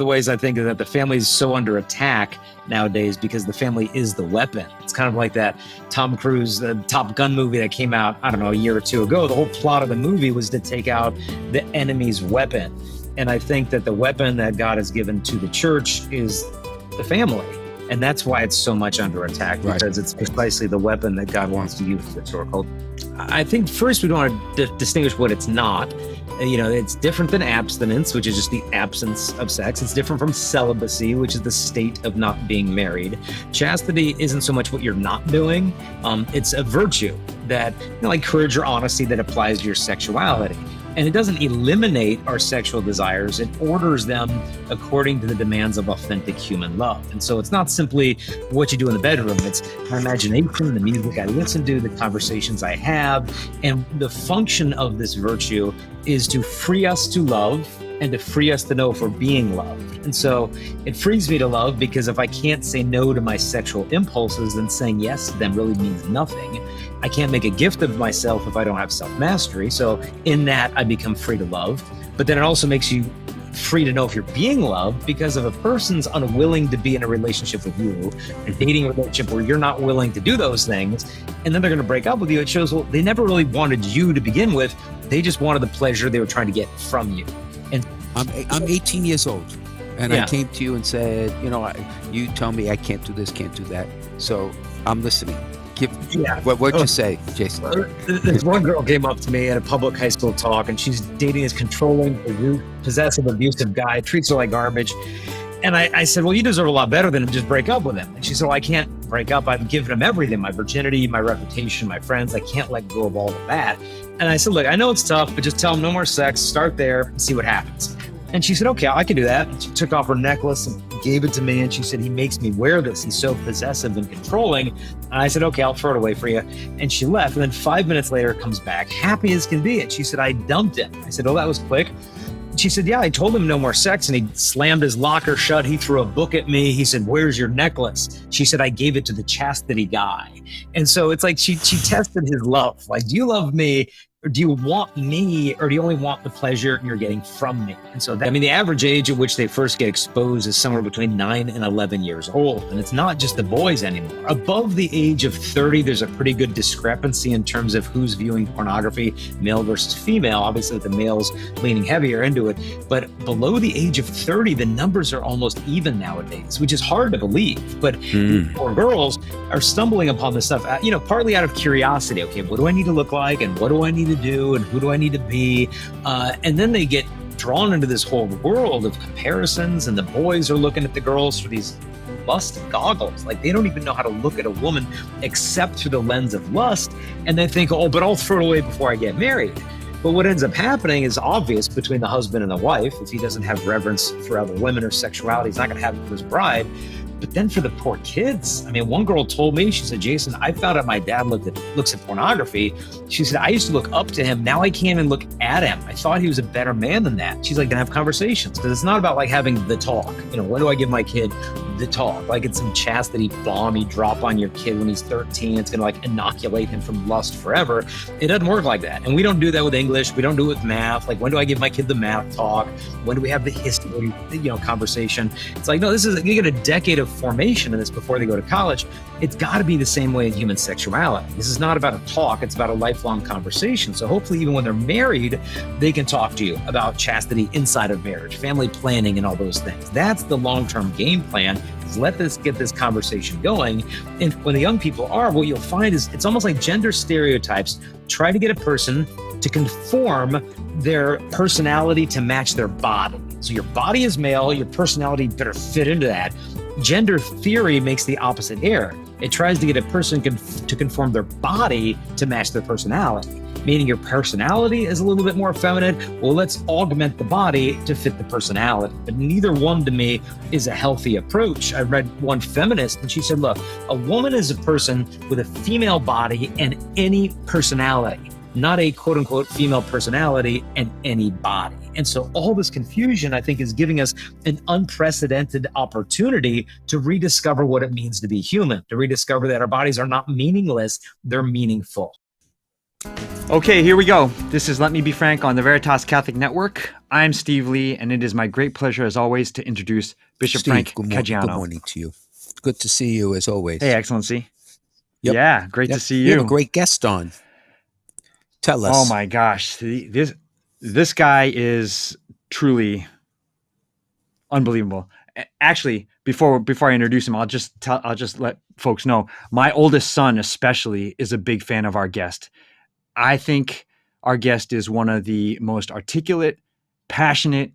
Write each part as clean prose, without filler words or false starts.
The ways I think that the family is so under attack nowadays because the family is the weapon. It's kind of like that Tom Cruise, the Top Gun movie that came out, I don't know, a year or two ago. The whole plot of the movie was to take out the enemy's weapon. And I think that the weapon that God has given to the church is the family. And that's why it's so much under attack, because it's precisely the weapon that God wants to use for historical. I think first we want to distinguish what it's not. It's different than abstinence, which is just the absence of sex. It's different from celibacy, which is the state of not being married. Chastity isn't so much what you're not doing. It's a virtue that, like courage or honesty, that applies to your sexuality. And it doesn't eliminate our sexual desires. It orders them according to the demands of authentic human love. And so it's not simply what you do in the bedroom. It's my imagination, the music I listen to, the conversations I have. And the function of this virtue is to free us to love and to free us to know if we're being loved. And so it frees me to love, because if I can't say no to my sexual impulses, then saying yes to them really means nothing. I can't make a gift of myself if I don't have self-mastery. So in that, I become free to love. But then it also makes you free to know if you're being loved, because if a person's unwilling to be in a relationship with you, a dating relationship where you're not willing to do those things, and then they're going to break up with you, it shows, well, they never really wanted you to begin with. They just wanted the pleasure they were trying to get from you. And I'm 18 years old, and I came to you and said, you tell me I can't do this, can't do that. So I'm listening. What'd you say, Jason? This one girl came up to me at a public high school talk, and she's dating this controlling, possessive, abusive guy, treats her like garbage. And I said, well, you deserve a lot better than to just break up with him. And she said, well, I can't break up. I've given him everything, my virginity, my reputation, my friends. I can't let go of all of that. And I said, look, I know it's tough, but just tell him no more sex. Start there and see what happens. And she said, okay, I can do that. And she took off her necklace and gave it to me. And she said, he makes me wear this. He's so possessive and controlling. And I said, okay, I'll throw it away for you. And she left. And then 5 minutes later, comes back, happy as can be. And she said, I dumped him. I said, oh, that was quick. She said, yeah, I told him no more sex, and he slammed his locker shut. He threw a book at me. He said, where's your necklace? She said, I gave it to the chastity guy. And so it's like she tested his love. Like, do you love me? Or do you want me, or do you only want the pleasure you're getting from me? And so, the average age at which they first get exposed is somewhere between 9 and 11 years old. And it's not just the boys anymore. Above the age of 30, there's a pretty good discrepancy in terms of who's viewing pornography, male versus female. Obviously, the male's leaning heavier into it. But below the age of 30, the numbers are almost even nowadays, which is hard to believe. But poor girls are stumbling upon this stuff, partly out of curiosity. Okay, what do I need to look like? And what do I need to do, and who do I need to be? And then they get drawn into this whole world of comparisons, and the boys are looking at the girls through these lust goggles. Like, they don't even know how to look at a woman except through the lens of lust. And they think, oh, but I'll throw it away before I get married. But what ends up happening is obvious between the husband and the wife. If he doesn't have reverence for other women or sexuality, he's not going to have it for his bride. But then for the poor kids, one girl told me, she said, Jason, I found out my dad looks at pornography. She said, I used to look up to him. Now I can't even look at him. I thought he was a better man than that. She's like, gonna have conversations, because it's not about like having the talk. When do I give my kid the talk? Like, it's some chastity bomb you drop on your kid when he's 13. It's gonna like inoculate him from lust forever. It doesn't work like that. And we don't do that with English. We don't do it with math. Like, when do I give my kid the math talk? When do we have the history, conversation? It's like, no, you get a decade of formation in this before they go to college. It's got to be the same way in human sexuality. This is not about a talk, it's about a lifelong conversation. So hopefully, even when they're married, they can talk to you about chastity inside of marriage, family planning, and all those things. That's the long-term game plan. Let's get this conversation going. And when the young people are, what you'll find is it's almost like gender stereotypes try to get a person to conform their personality to match their body. So your body is male, your personality better fit into that. Gender theory makes the opposite error. It tries to get a person to conform their body to match their personality, meaning your personality is a little bit more feminine. Well, let's augment the body to fit the personality. But neither one, to me, is a healthy approach. I read one feminist, and she said, look, a woman is a person with a female body and any personality, not a quote unquote female personality and any body. And so all this confusion, I think, is giving us an unprecedented opportunity to rediscover what it means to be human, to rediscover that our bodies are not meaningless, they're meaningful. Okay, here we go. This is Let Me Be Frank on the Veritas Catholic Network. I'm Steve Lee, and it is my great pleasure, as always, to introduce Bishop Steve, Frank good Caggiano. morning to you. Good to see you, as always. Hey, Excellency. Yep. Yeah, great to see We have you. a great guest on. Tell us. Oh my gosh, this guy is truly unbelievable. Actually, before I introduce him, I'll just let folks know my oldest son, especially, is a big fan of our guest. I think our guest is one of the most articulate, passionate,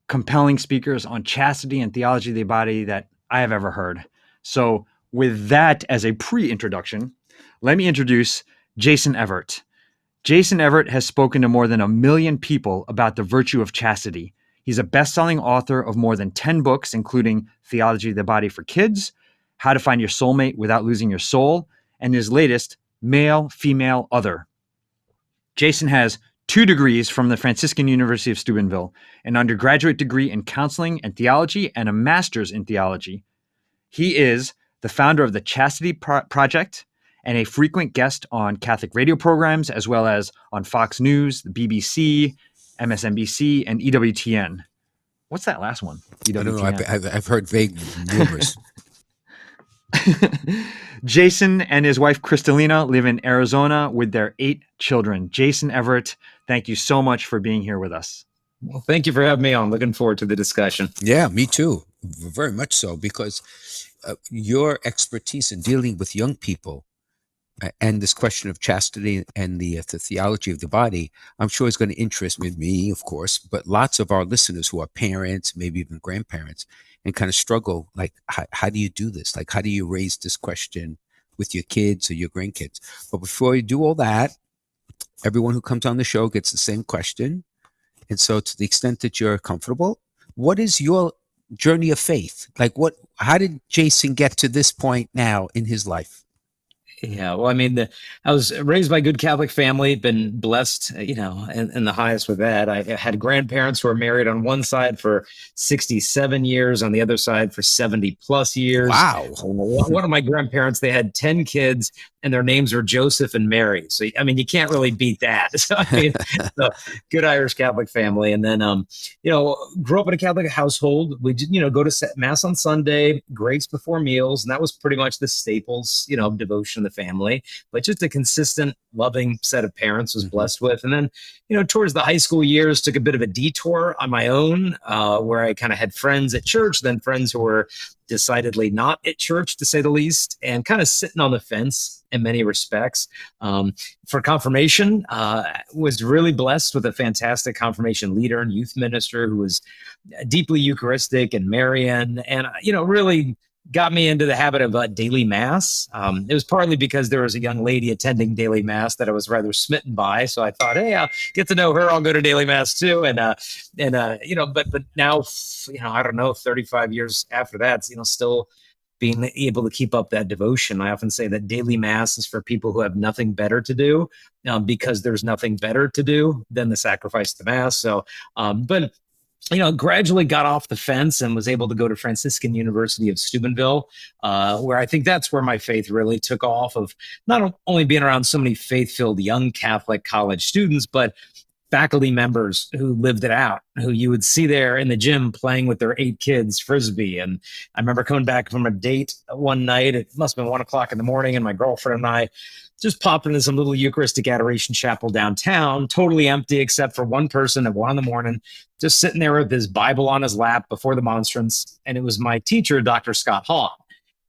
compelling speakers on chastity and theology of the body that I have ever heard. So, with that as a pre-introduction, let me introduce Jason Evert. Jason Evert has spoken to more than 1 million people about the virtue of chastity. He's a best-selling author of more than 10 books, including Theology of the Body for Kids, How to Find Your Soulmate Without Losing Your Soul, and his latest, Male, Female, Other. Jason has 2 degrees from the Franciscan University of Steubenville, an undergraduate degree in counseling and theology, and a master's in theology. He is the founder of the Chastity Project and a frequent guest on Catholic radio programs, as well as on Fox News, the BBC, MSNBC, and EWTN. What's that last one? EWTN. I don't know. I've heard vague rumors. Jason and his wife, Kristalina, live in Arizona with their 8 children. Jason Evert, thank you so much for being here with us. Well, thank you for having me on. Looking forward to the discussion. Yeah, me too. Very much so, because your expertise in dealing with young people and this question of chastity and the theology of the body, I'm sure is going to interest me, of course, but lots of our listeners who are parents, maybe even grandparents, and kind of struggle, like, how do you do this? Like, how do you raise this question with your kids or your grandkids? But before you do all that, everyone who comes on the show gets the same question. And so, to the extent that you're comfortable, what is your journey of faith? Like, how did Jason get to this point now in his life? Yeah, well, I mean, I was raised by a good Catholic family, been blessed, in the highest with that. I had grandparents who were married on one side for 67 years, on the other side for 70 plus years. Wow. One of my grandparents, they had 10 kids, and their names were Joseph and Mary. So, I mean, you can't really beat that. So, I mean, so, good Irish Catholic family. And then, grew up in a Catholic household. We did, go to Mass on Sunday, grace before meals. And that was pretty much the staples, of devotion in the family. But just a consistent, loving set of parents was blessed with. And then, towards the high school years, took a bit of a detour on my own, where I kind of had friends at church, then friends who were decidedly not at church, to say the least, and kind of sitting on the fence in many respects. For confirmation, was really blessed with a fantastic confirmation leader and youth minister who was deeply Eucharistic and Marian, and really got me into the habit of daily mass. It was partly because there was a young lady attending daily mass that I was rather smitten by. So I thought, hey, I'll get to know her. I'll go to daily mass too. But now, I don't know, 35 years after that, still being able to keep up that devotion. I often say that daily mass is for people who have nothing better to do, because there's nothing better to do than the sacrifice of the mass. So, gradually got off the fence and was able to go to Franciscan University of Steubenville, where I think that's where my faith really took off, of not only being around so many faith-filled young Catholic college students, but faculty members who lived it out, who you would see there in the gym playing with their 8 kids frisbee. And I remember coming back from a date one night, it must have been 1:00 in the morning, and my girlfriend and I just popped into some little Eucharistic adoration chapel downtown, totally empty except for one person at 1 a.m, just sitting there with his Bible on his lap before the monstrance. And it was my teacher, Dr. Scott Hahn.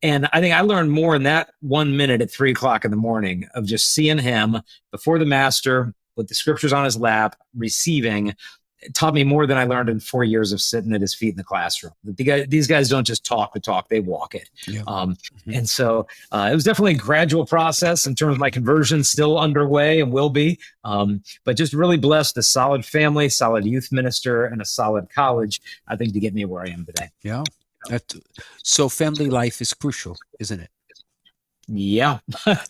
And I think I learned more in that 1 minute at 3:00 in the morning of just seeing him before the master with the scriptures on his lap, receiving. It taught me more than I learned in 4 years of sitting at his feet in the classroom. These guys don't just talk the talk, they walk it. Yeah. And so it was definitely a gradual process in terms of my conversion, still underway and will be, but just really blessed, a solid family, solid youth minister, and a solid college, I think, to get me where I am today. Yeah. So family life is crucial, isn't it? Yeah.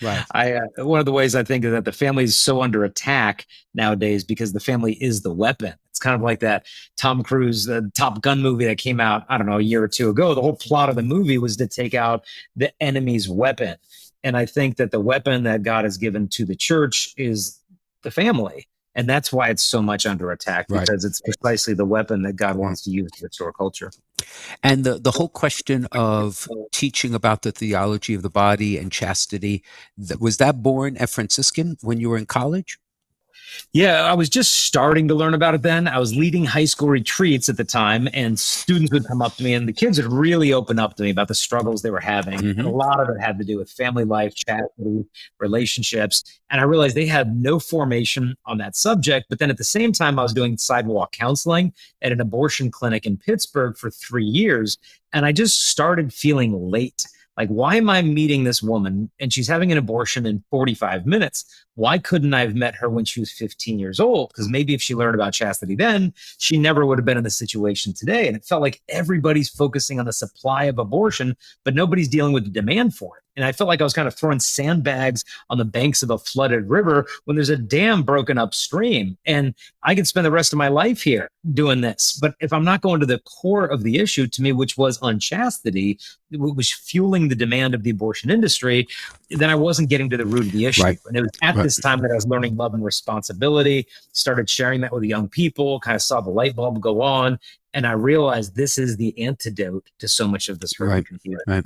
Right. One of the ways I think is that the family is so under attack nowadays because the family is the weapon. It's kind of like that Tom Cruise, the Top Gun movie that came out, I don't know, a year or two ago. The whole plot of the movie was to take out the enemy's weapon. And I think that the weapon that God has given to the church is the family. And that's why it's so much under attack, Right. because it's precisely the weapon that God wants to use to restore culture. And the whole question of teaching about the theology of the body and chastity, was that born at Franciscan when you were in college? Yeah, I was just starting to learn about it then. I was leading high school retreats at the time, and students would come up to me, and the kids would really open up to me about the struggles they were having. And a lot of it had to do with family life, chastity, relationships. And I realized they had no formation on that subject. But then at the same time, I was doing sidewalk counseling at an abortion clinic in Pittsburgh for 3 years. And I just started feeling late. Like, why am I meeting this woman and she's having an abortion in 45 minutes? Why couldn't I have met her when she was 15 years old? Because maybe if she learned about chastity then, she never would have been in this situation today. And it felt like everybody's focusing on the supply of abortion, but nobody's dealing with the demand for it. And I felt like I was kind of throwing sandbags on the banks of a flooded river when there's a dam broken upstream. And I could spend the rest of my life here doing this. But if I'm not going to the core of the issue, to me, which was unchastity, which was fueling the demand of the abortion industry, then I wasn't getting to the root of the issue. Right. And it was at this time that I was learning love and responsibility, started sharing that with young people, kind of saw the light bulb go on. And I realized this is the antidote to so much of this hurt and confusion. Right.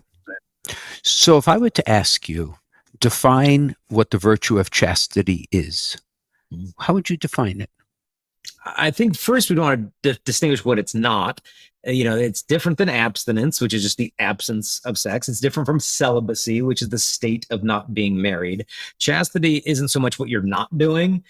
So if I were to ask you, define what the virtue of chastity is, how would you define it? I think first we want to distinguish what it's not. It's different than abstinence, which is just the absence of sex. It's different from celibacy, which is the state of not being married. Chastity isn't so much what you're not doing.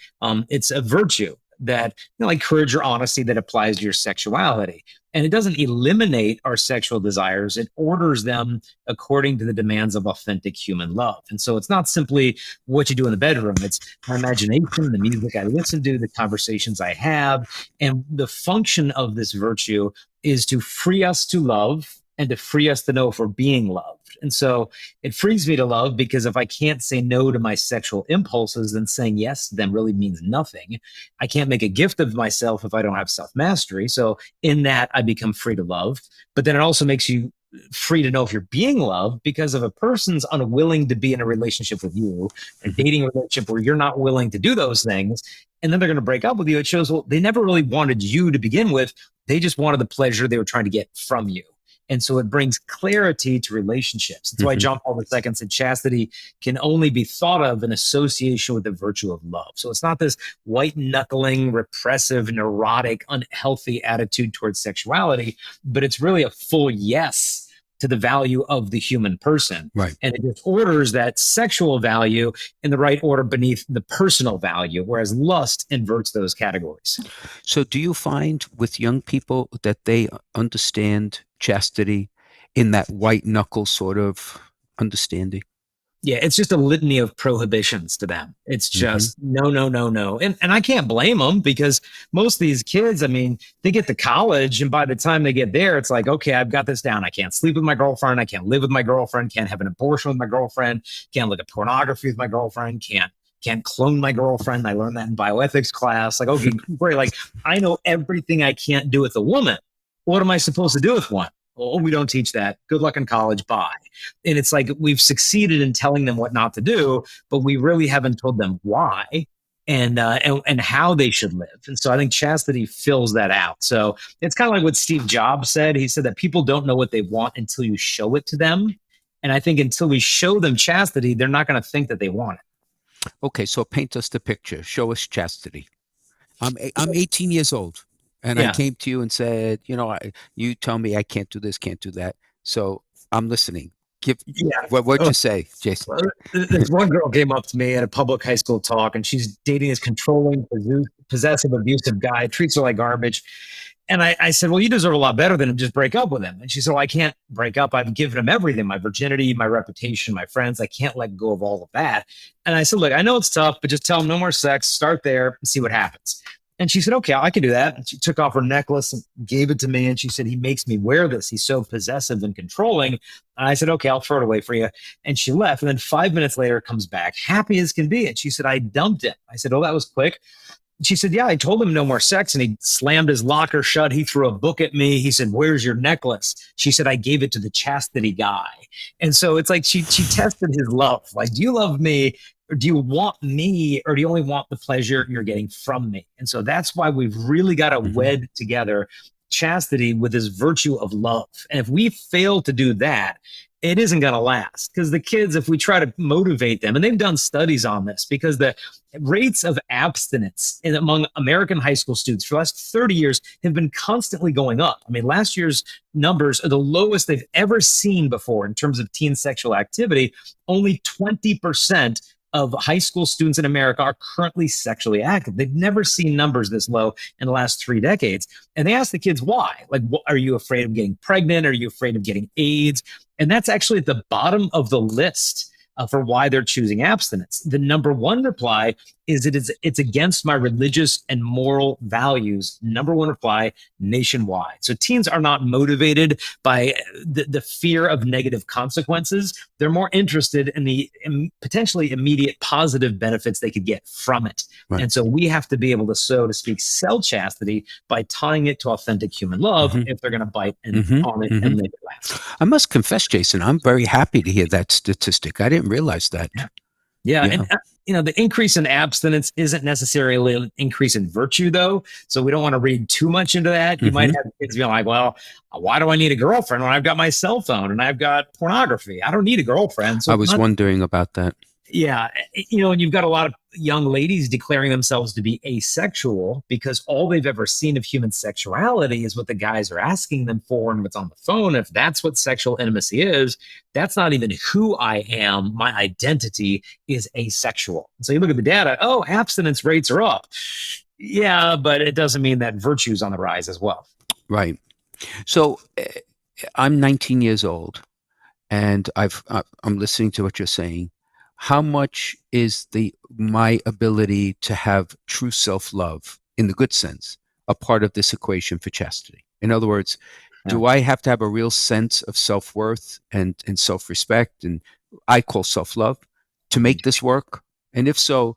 It's a virtue that, like courage or honesty, that applies to your sexuality. And it doesn't eliminate our sexual desires. It orders them according to the demands of authentic human love. And so it's not simply what you do in the bedroom. It's my imagination, the music I listen to, the conversations I have. And the function of this virtue is to free us to love and to free us to know if we're being loved. And so it frees me to love, because if I can't say no to my sexual impulses, then saying yes to them really means nothing. I can't make a gift of myself if I don't have self-mastery. So in that, I become free to love. But then it also makes you free to know if you're being loved, because if a person's unwilling to be in a relationship with you, a dating relationship where you're not willing to do those things, and then they're going to break up with you, it shows, well, they never really wanted you to begin with. They just wanted the pleasure they were trying to get from you. And so it brings clarity to relationships. That's why John Paul II said chastity can only be thought of in association with the virtue of love. So it's not this white knuckling, repressive, neurotic, unhealthy attitude towards sexuality, but it's really a full yes to the value of the human person. Right. And it just orders that sexual value in the right order beneath the personal value, whereas lust inverts those categories. So do you find with young people that they understand chastity in that white knuckle sort of understanding? Yeah, it's just a litany of prohibitions to them. It's just no, no, no, no. And I can't blame them, because most of these kids, I mean, they get to college, and by the time they get there, it's like, okay, I've got this down. I can't sleep with my girlfriend. I can't live with my girlfriend. Can't have an abortion with my girlfriend. Can't look at pornography with my girlfriend. Can't clone my girlfriend. I learned that in bioethics class. Like, okay, great. Like, I know everything I can't do with a woman. What am I supposed to do with one? Oh, we don't teach that. Good luck in college. Bye. And it's like we've succeeded in telling them what not to do, but we really haven't told them why and how they should live. And so I think chastity fills that out. So it's kind of like what Steve Jobs said. He said that people don't know what they want until you show it to them. And I think until we show them chastity, they're not going to think that they want it. Okay, so paint us the picture. Show us chastity. I'm 18 years old. And I came to you and said, you tell me I can't do this, can't do that. So I'm listening. What'd you say, Jason? Well, this one girl came up to me at a public high school talk, and she's dating this controlling, possessive, abusive guy, treats her like garbage. And I said, well, you deserve a lot better than to just break up with him. And she said, well, I can't break up. I've given him everything, my virginity, my reputation, my friends. I can't let go of all of that. And I said, look, I know it's tough, but just tell him no more sex. Start there and see what happens. And she said, okay, I can do that. And she took off her necklace and gave it to me. And she said, he makes me wear this. He's so possessive and controlling. And I said, okay, I'll throw it away for you. And she left. And then 5 minutes later comes back, happy as can be. And she said, I dumped him. I said, oh, that was quick. She said, yeah, I told him no more sex. And he slammed his locker shut. He threw a book at me. He said, where's your necklace? She said, I gave it to the chastity guy. And so it's like she tested his love. Like, do you love me? Or do you want me, or do you only want the pleasure you're getting from me? And so that's why we've really got to wed together chastity with this virtue of love. And if we fail to do that, it isn't going to last, because the kids, if we try to motivate them, and they've done studies on this, because the rates of abstinence among American high school students for the last 30 years have been constantly going up. I mean, last year's numbers are the lowest they've ever seen before in terms of teen sexual activity. Only 20% of high school students in America are currently sexually active. They've never seen numbers this low in the last 3 decades. And they ask the kids why. Like, are you afraid of getting pregnant? Are you afraid of getting AIDS? And that's actually at the bottom of the list for why they're choosing abstinence. The number one reply is it's against my religious and moral values. Number one reply nationwide. So teens are not motivated by the fear of negative consequences. They're more interested in the potentially immediate positive benefits they could get from it. Right. And so we have to be able to, so to speak, sell chastity by tying it to authentic human love if they're going to bite on it and make it last. I must confess, Jason, I'm very happy to hear that statistic. I didn't realize that. Yeah. And, the increase in abstinence isn't necessarily an increase in virtue, though. So we don't want to read too much into that. You might have kids be like, well, why do I need a girlfriend when I've got my cell phone and I've got pornography? I don't need a girlfriend. So I was wondering about that. Yeah. And you've got a lot of young ladies declaring themselves to be asexual because all they've ever seen of human sexuality is what the guys are asking them for and what's on the phone. If that's what sexual intimacy is, that's not even who I am. My identity is asexual. So you look at the data, abstinence rates are up. Yeah, but it doesn't mean that virtue's on the rise as well. Right. So I'm 19 years old and I'm listening to what you're saying. How much is my ability to have true self-love, in the good sense, a part of this equation for chastity? In other words, do I have to have a real sense of self-worth and self-respect, and I call self-love, to make this work? And if so,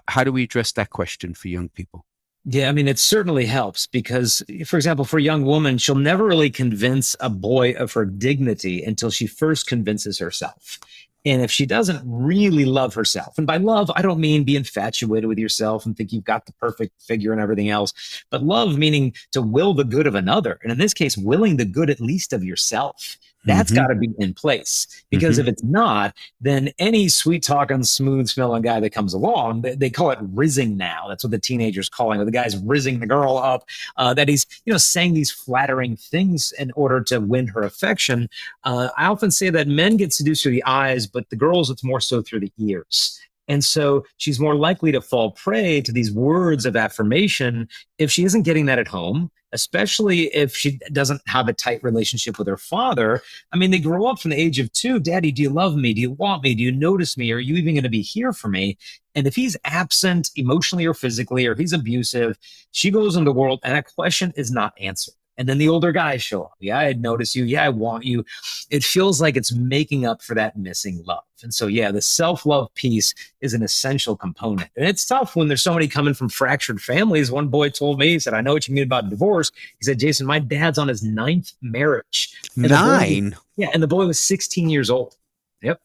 how do we address that question for young people? Yeah, I mean, it certainly helps because, for example, for a young woman, she'll never really convince a boy of her dignity until she first convinces herself. And if she doesn't really love herself, and by love, I don't mean be infatuated with yourself and think you've got the perfect figure and everything else, but love meaning to will the good of another. And in this case, willing the good at least of yourself. That's got to be in place, because if it's not, then any sweet talking, smooth smelling guy that comes along, they call it rizzing now. That's what the teenagers calling it. The guy's rizzing the girl up, that he's, saying these flattering things in order to win her affection. I often say that men get seduced through the eyes, but the girls, it's more so through the ears. And so she's more likely to fall prey to these words of affirmation if she isn't getting that at home, especially if she doesn't have a tight relationship with her father. I mean, they grow up from the age of 2. Daddy, do you love me? Do you want me? Do you notice me? Are you even going to be here for me? And if he's absent emotionally or physically, or he's abusive, she goes in the world and that question is not answered. And then the older guys show up. Yeah, I notice you. Yeah, I want you. It feels like it's making up for that missing love. And so, yeah, the self-love piece is an essential component. And it's tough when there's so many coming from fractured families. One boy told me, he said, I know what you mean about divorce. He said, Jason, my dad's on his 9th marriage. And 9? And the boy was 16 years old. Yep.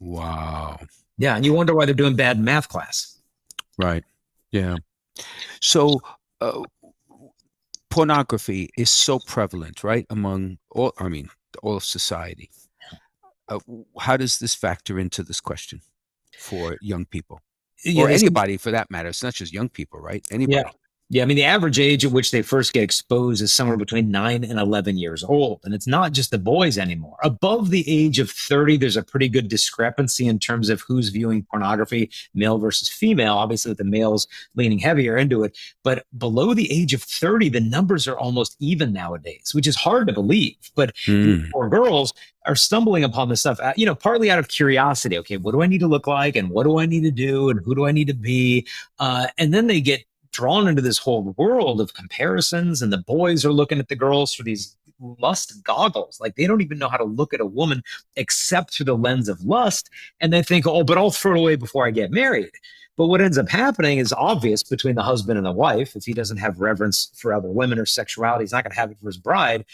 Wow. Yeah, and you wonder why they're doing bad in math class. Right. Yeah. So, pornography is so prevalent, right, among all of society. How does this factor into this question for young people, or anybody for that matter? It's not just young people, right? Anybody. Yeah, I mean, the average age at which they first get exposed is somewhere between 9 and 11 years old. And it's not just the boys anymore. Above the age of 30, there's a pretty good discrepancy in terms of who's viewing pornography, male versus female, obviously with the males leaning heavier into it. But below the age of 30, the numbers are almost even nowadays, which is hard to believe. But for girls are stumbling upon this stuff, partly out of curiosity. Okay, what do I need to look like? And what do I need to do? And who do I need to be? And then they get drawn into this whole world of comparisons, and the boys are looking at the girls through these lust goggles. Like, they don't even know how to look at a woman except through the lens of lust. And they think, but I'll throw it away before I get married. But what ends up happening is obvious between the husband and the wife. If he doesn't have reverence for other women or sexuality, he's not going to have it for his bride.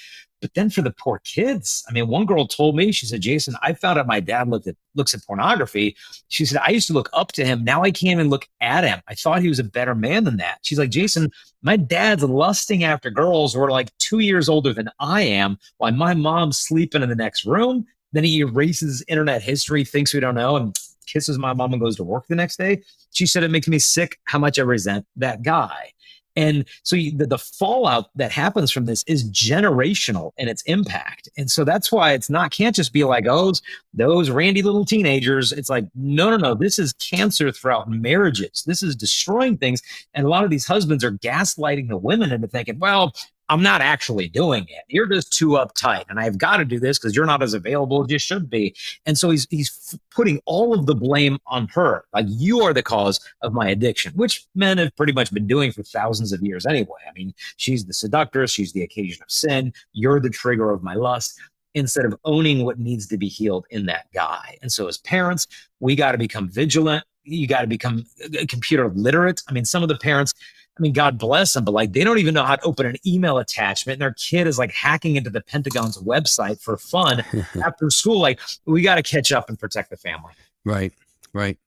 But then for the poor kids, I mean, one girl told me, she said, Jason, I found out my dad looks at pornography. She said, I used to look up to him. Now I can't even look at him. I thought he was a better man than that. She's like, Jason, my dad's lusting after girls who are like 2 years older than I am, while my mom's sleeping in the next room. Then he erases internet history, thinks we don't know, and kisses my mom and goes to work the next day. She said, it makes me sick how much I resent that guy. And so the fallout that happens from this is generational in its impact. And so that's why it's not, can't just be like, oh, those randy little teenagers. It's like, no, no, no. This is cancer throughout marriages. This is destroying things. And a lot of these husbands are gaslighting the women into thinking, well, I'm not actually doing it. You're just too uptight. And I've got to do this because you're not as available as you should be. And so he's putting all of the blame on her. Like, you are the cause of my addiction, which men have pretty much been doing for thousands of years anyway. I mean, she's the seductress. She's the occasion of sin. You're the trigger of my lust, instead of owning what needs to be healed in that guy. And so as parents, we got to become vigilant. You got to become computer literate. I mean, some of the parents, I mean, God bless them, but like, they don't even know how to open an email attachment, and their kid is like hacking into the Pentagon's website for fun after school. Like, we got to catch up and protect the family. Right, right.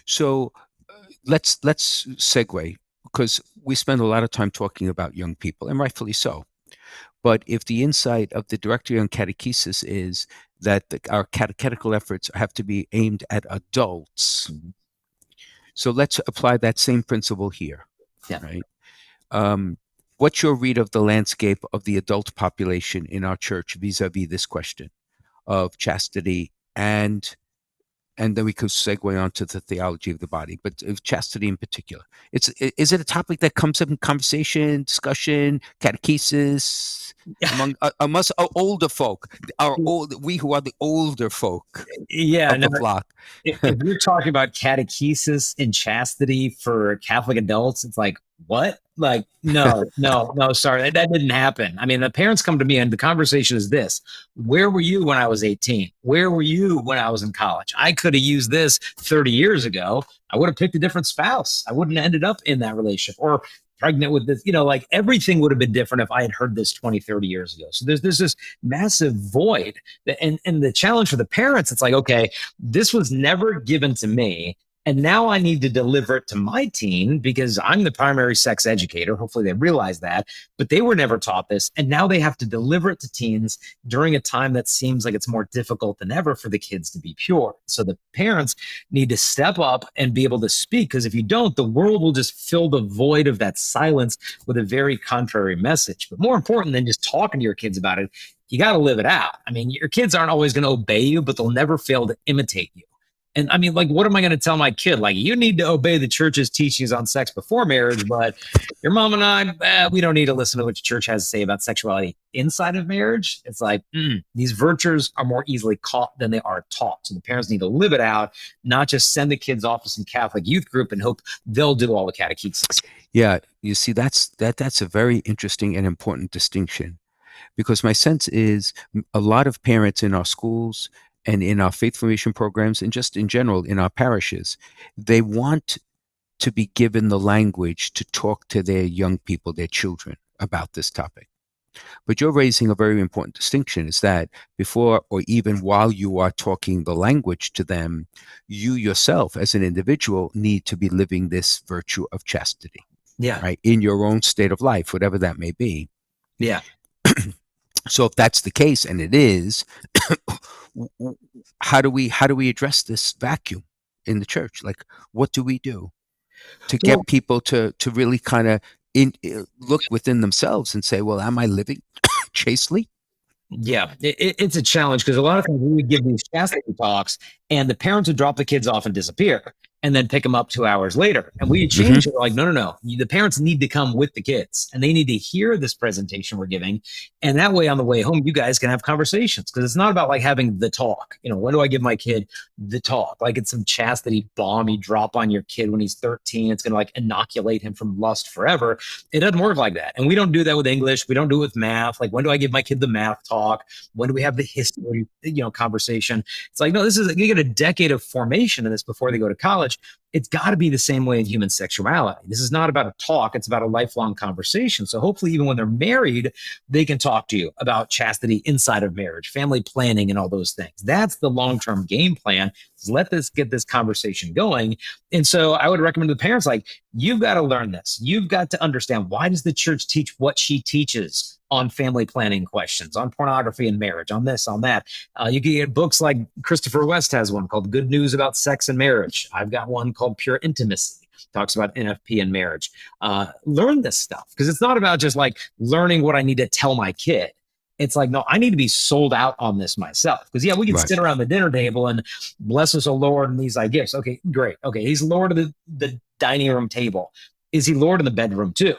So let's segue, because we spend a lot of time talking about young people, and rightfully so. But if the insight of the Directory on Catechesis is that our catechetical efforts have to be aimed at adults, so let's apply that same principle here. Yeah. Right. What's your read of the landscape of the adult population in our church vis-a-vis this question of chastity, and then we could segue on to the theology of the body, but of chastity in particular? Is it a topic that comes up in conversation, discussion, catechesis amongst our older folk, we who are the older folk of the flock? If you're talking about catechesis and chastity for Catholic adults, it's like, what? Like, no, sorry, that didn't happen. I mean, the parents come to me and the conversation is this: where were you when I was 18? Where were you when I was in college? I could have used this 30 years ago. I would have picked a different spouse. I wouldn't have ended up in that relationship or pregnant with this, like, everything would have been different if I had heard this 20, 30 years ago. So there's this massive void. And the challenge for the parents, it's like, okay, this was never given to me, and now I need to deliver it to my teen because I'm the primary sex educator. Hopefully they realize that, but they were never taught this. And now they have to deliver it to teens during a time that seems like it's more difficult than ever for the kids to be pure. So the parents need to step up and be able to speak, because if you don't, the world will just fill the void of that silence with a very contrary message. But more important than just talking to your kids about it, you got to live it out. I mean, your kids aren't always going to obey you, but they'll never fail to imitate you. And I mean, like, what am I going to tell my kid? Like, you need to obey the church's teachings on sex before marriage, but your mom and I, we don't need to listen to what the church has to say about sexuality inside of marriage. It's like, these virtues are more easily caught than they are taught. So the parents need to live it out, not just send the kids off to some Catholic youth group and hope they'll do all the catechesis. Yeah, you see, that's a very interesting and important distinction, because my sense is a lot of parents in our schools and in our faith formation programs, and just in general in our parishes, they want to be given the language to talk to their young people, their children, about this topic. But you're raising a very important distinction, is that before or even while you are talking the language to them, you yourself as an individual need to be living this virtue of chastity. Yeah. Right, in your own state of life, whatever that may be. Yeah. So if that's the case, and it is, how do we address this vacuum in the church? Like, what do we do to get people to really kind of look within themselves and say, well, am I living chastely? Yeah, it's a challenge, because a lot of times we would give these chastity talks and the parents would drop the kids off and disappear and then pick them up 2 hours later. And we change it. We're like, no. The parents need to come with the kids and they need to hear this presentation we're giving. And that way on the way home, you guys can have conversations, because it's not about like having the talk. When do I give my kid the talk? Like, it's some chastity bomb you drop on your kid when he's 13. It's going to like inoculate him from lust forever. It doesn't work like that. And we don't do that with English. We don't do it with math. Like, when do I give my kid the math talk? When do we have the history, conversation? It's like, no, you get a decade of formation in this before they go to college. it's got to be the same way in human sexuality. This is not about a talk, it's about a lifelong conversation. So hopefully, even when they're married, they can talk to you about chastity inside of marriage, family planning, and all those things. That's the long-term game plan. Let this get this conversation going. And so I would recommend to the parents, like, you've got to learn this. You've got to understand, why does the church teach what she teaches on family planning questions, on pornography and marriage, on this, on that. You can get books like Christopher West has one called Good News About Sex and Marriage. I've got one called Pure Intimacy. Talks about NFP and marriage. Learn this stuff, because it's not about just like learning what I need to tell my kid. It's like, no, I need to be sold out on this myself. Because, yeah, we can sit around the dinner table and bless us, O Lord, and these thy gifts. Okay, great. Okay, he's Lord of the dining room table. Is he Lord in the bedroom too?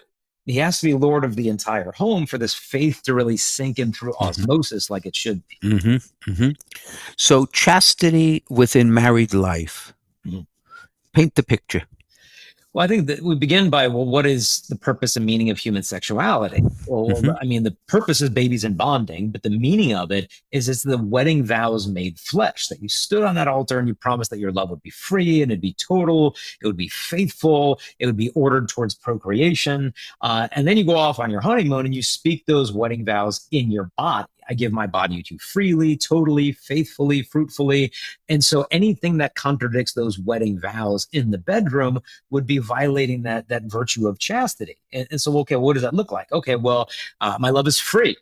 He has to be Lord of the entire home for this faith to really sink in through osmosis like it should be. So chastity within married life. Paint the picture. Well, I think that we begin by, well, what is the purpose and meaning of human sexuality? Well, I mean, the purpose is babies and bonding, but the meaning of it is it's the wedding vows made flesh, that you stood on that altar and you promised that your love would be free and it'd be total, it would be faithful, it would be ordered towards procreation. And then you go off on your honeymoon and you speak those wedding vows in your body. I give my body to you freely, totally, faithfully, fruitfully. And so anything that contradicts those wedding vows in the bedroom would be violating that virtue of chastity. And so, okay, what does that look like? Okay, well, my love is free.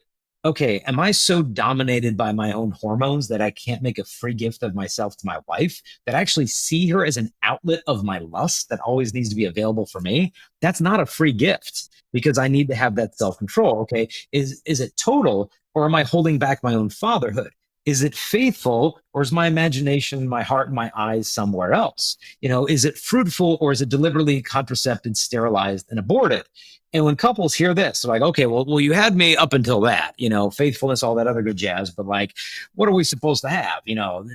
Okay, am I so dominated by my own hormones that I can't make a free gift of myself to my wife, that I actually see her as an outlet of my lust that always needs to be available for me? That's not a free gift, because I need to have that self-control. Okay, is it total, or am I holding back my own fatherhood? Is it faithful, or is my imagination, my heart, and my eyes somewhere else? Is it fruitful, or is it deliberately contracepted, sterilized, and aborted? And when couples hear this, they're like, okay, well, you had me up until that, faithfulness, all that other good jazz. But like, what are we supposed to have?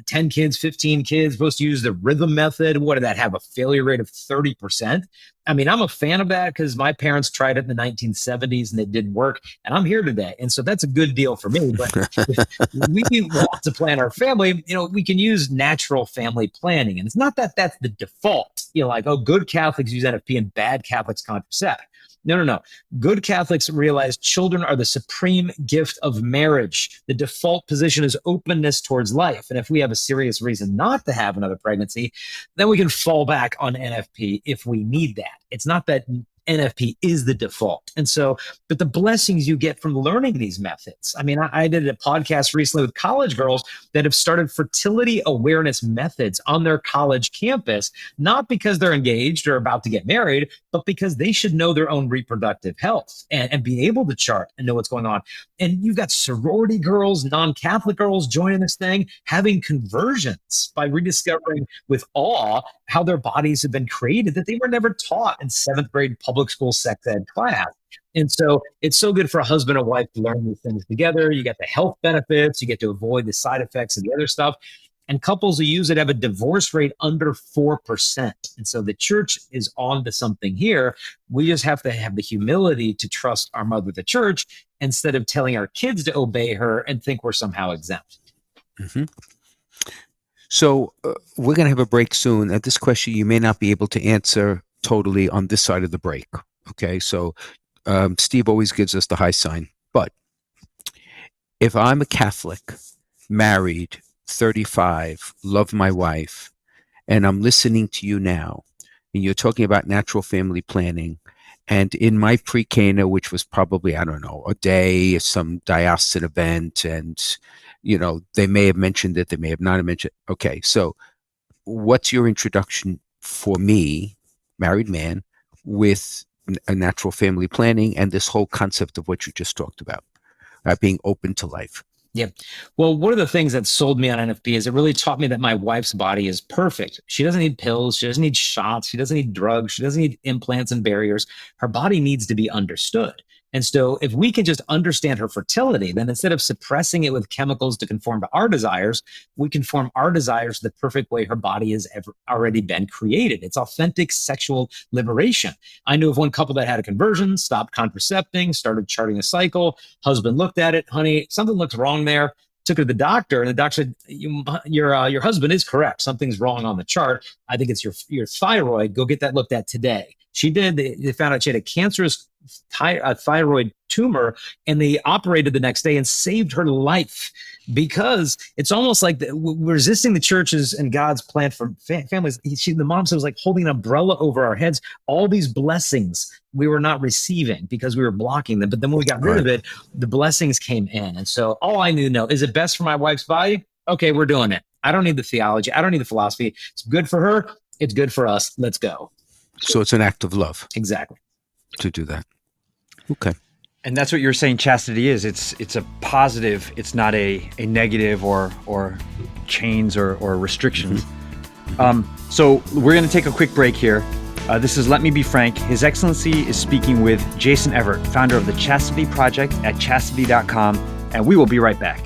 10 kids, 15 kids, supposed to use the rhythm method. What did that have? A failure rate of 30%? I mean, I'm a fan of that because my parents tried it in the 1970s and it didn't work. And I'm here today. And so that's a good deal for me. But if we want to plan our family, we can use natural family planning. And it's not that that's the default. Like, oh, good Catholics use NFP and bad Catholics contracept. No. Good Catholics realize children are the supreme gift of marriage. The default position is openness towards life. And if we have a serious reason not to have another pregnancy, then we can fall back on NFP if we need that. It's not that NFP is the default. And so, but the blessings you get from learning these methods. I mean, I did a podcast recently with college girls that have started fertility awareness methods on their college campus, not because they're engaged or about to get married, but because they should know their own reproductive health and be able to chart and know what's going on. And you've got sorority girls, non-Catholic girls joining this thing, having conversions by rediscovering with awe how their bodies have been created that they were never taught in seventh grade public school sex ed class. And so it's so good for a husband and wife to learn these things together. You get the health benefits, you get to avoid the side effects of the other stuff. And couples who use it have a divorce rate under 4%. And so the church is on to something here. We just have to have the humility to trust our mother, the church, instead of telling our kids to obey her and think we're somehow exempt. So we're going to have a break soon. This question you may not be able to answer totally on this side of the break. Okay, so Steve always gives us the high sign. But if I'm a Catholic, married, 35, love my wife, and I'm listening to you now, and you're talking about natural family planning, and in my pre-Cana, which was probably, I don't know, a day, some diocesan event, and, they may have mentioned it, they may have not mentioned it. Okay, so what's your introduction for me, married man, with a natural family planning and this whole concept of what you just talked about being open to life? Yeah. Well, one of the things that sold me on NFP is it really taught me that my wife's body is perfect. She doesn't need pills. She doesn't need shots. She doesn't need drugs. She doesn't need implants and barriers. Her body needs to be understood. And so if we can just understand her fertility, then instead of suppressing it with chemicals to conform to our desires, we conform our desires to the perfect way her body has already been created. It's authentic sexual liberation. I knew of one couple that had a conversion, stopped contracepting, started charting a cycle. Husband looked at it, honey, something looks wrong there. took her to the doctor, and the doctor said, your husband is correct. Something's wrong on the chart. I think it's your thyroid. Go get that looked at today. She did. They found out she had a cancerous thyroid tumor, and they operated the next day and saved her life, because it's almost like we're resisting the churches and God's plan for families. The mom said it was like holding an umbrella over our heads. All these blessings we were not receiving because we were blocking them. But then when we got rid of it, the blessings came in. And so all I knew to know, is it best for my wife's body? Okay, we're doing it. I don't need the theology. I don't need the philosophy. It's good for her. It's good for us. Let's go. So it's an act of love. Exactly. To do that. Okay. And that's what you're saying chastity is. It's a positive. It's not a negative or chains or restrictions. So we're going to take a quick break here. This is Let Me Be Frank. His Excellency is speaking with Jason Evert, founder of the Chastity Project at chastity.com, and we will be right back.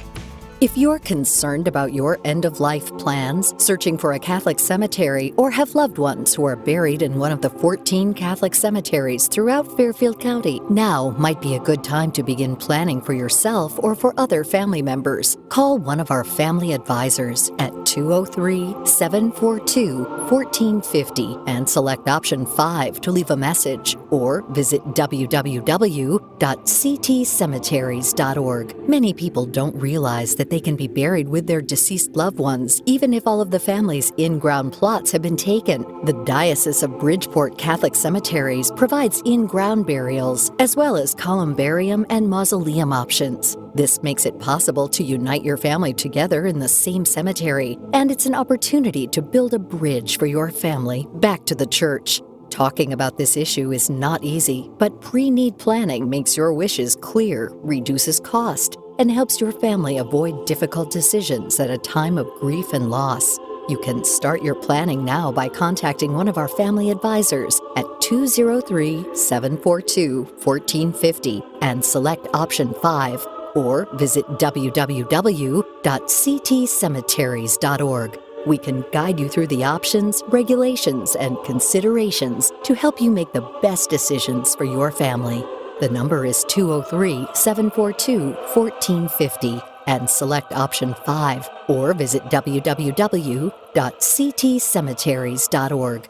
If you're concerned about your end-of-life plans, searching for a Catholic cemetery, or have loved ones who are buried in one of the 14 Catholic cemeteries throughout Fairfield County, now might be a good time to begin planning for yourself or for other family members. Call one of our family advisors at 203-742-1450 and select option 5 to leave a message, or visit www.ctcemeteries.org. Many people don't realize that they can be buried with their deceased loved ones, even if all of the family's in-ground plots have been taken. The Diocese of Bridgeport Catholic Cemeteries provides in-ground burials, as well as columbarium and mausoleum options. This makes it possible to unite your family together in the same cemetery, and it's an opportunity to build a bridge for your family back to the church. Talking about this issue is not easy, but pre-need planning makes your wishes clear, reduces cost, and helps your family avoid difficult decisions at a time of grief and loss. You can start your planning now by contacting one of our family advisors at 203-742-1450 and select option 5, or visit www.ctcemeteries.org. We can guide you through the options, regulations, and considerations to help you make the best decisions for your family. The number is 203-742-1450 and select option 5, or visit www.ctcemeteries.org.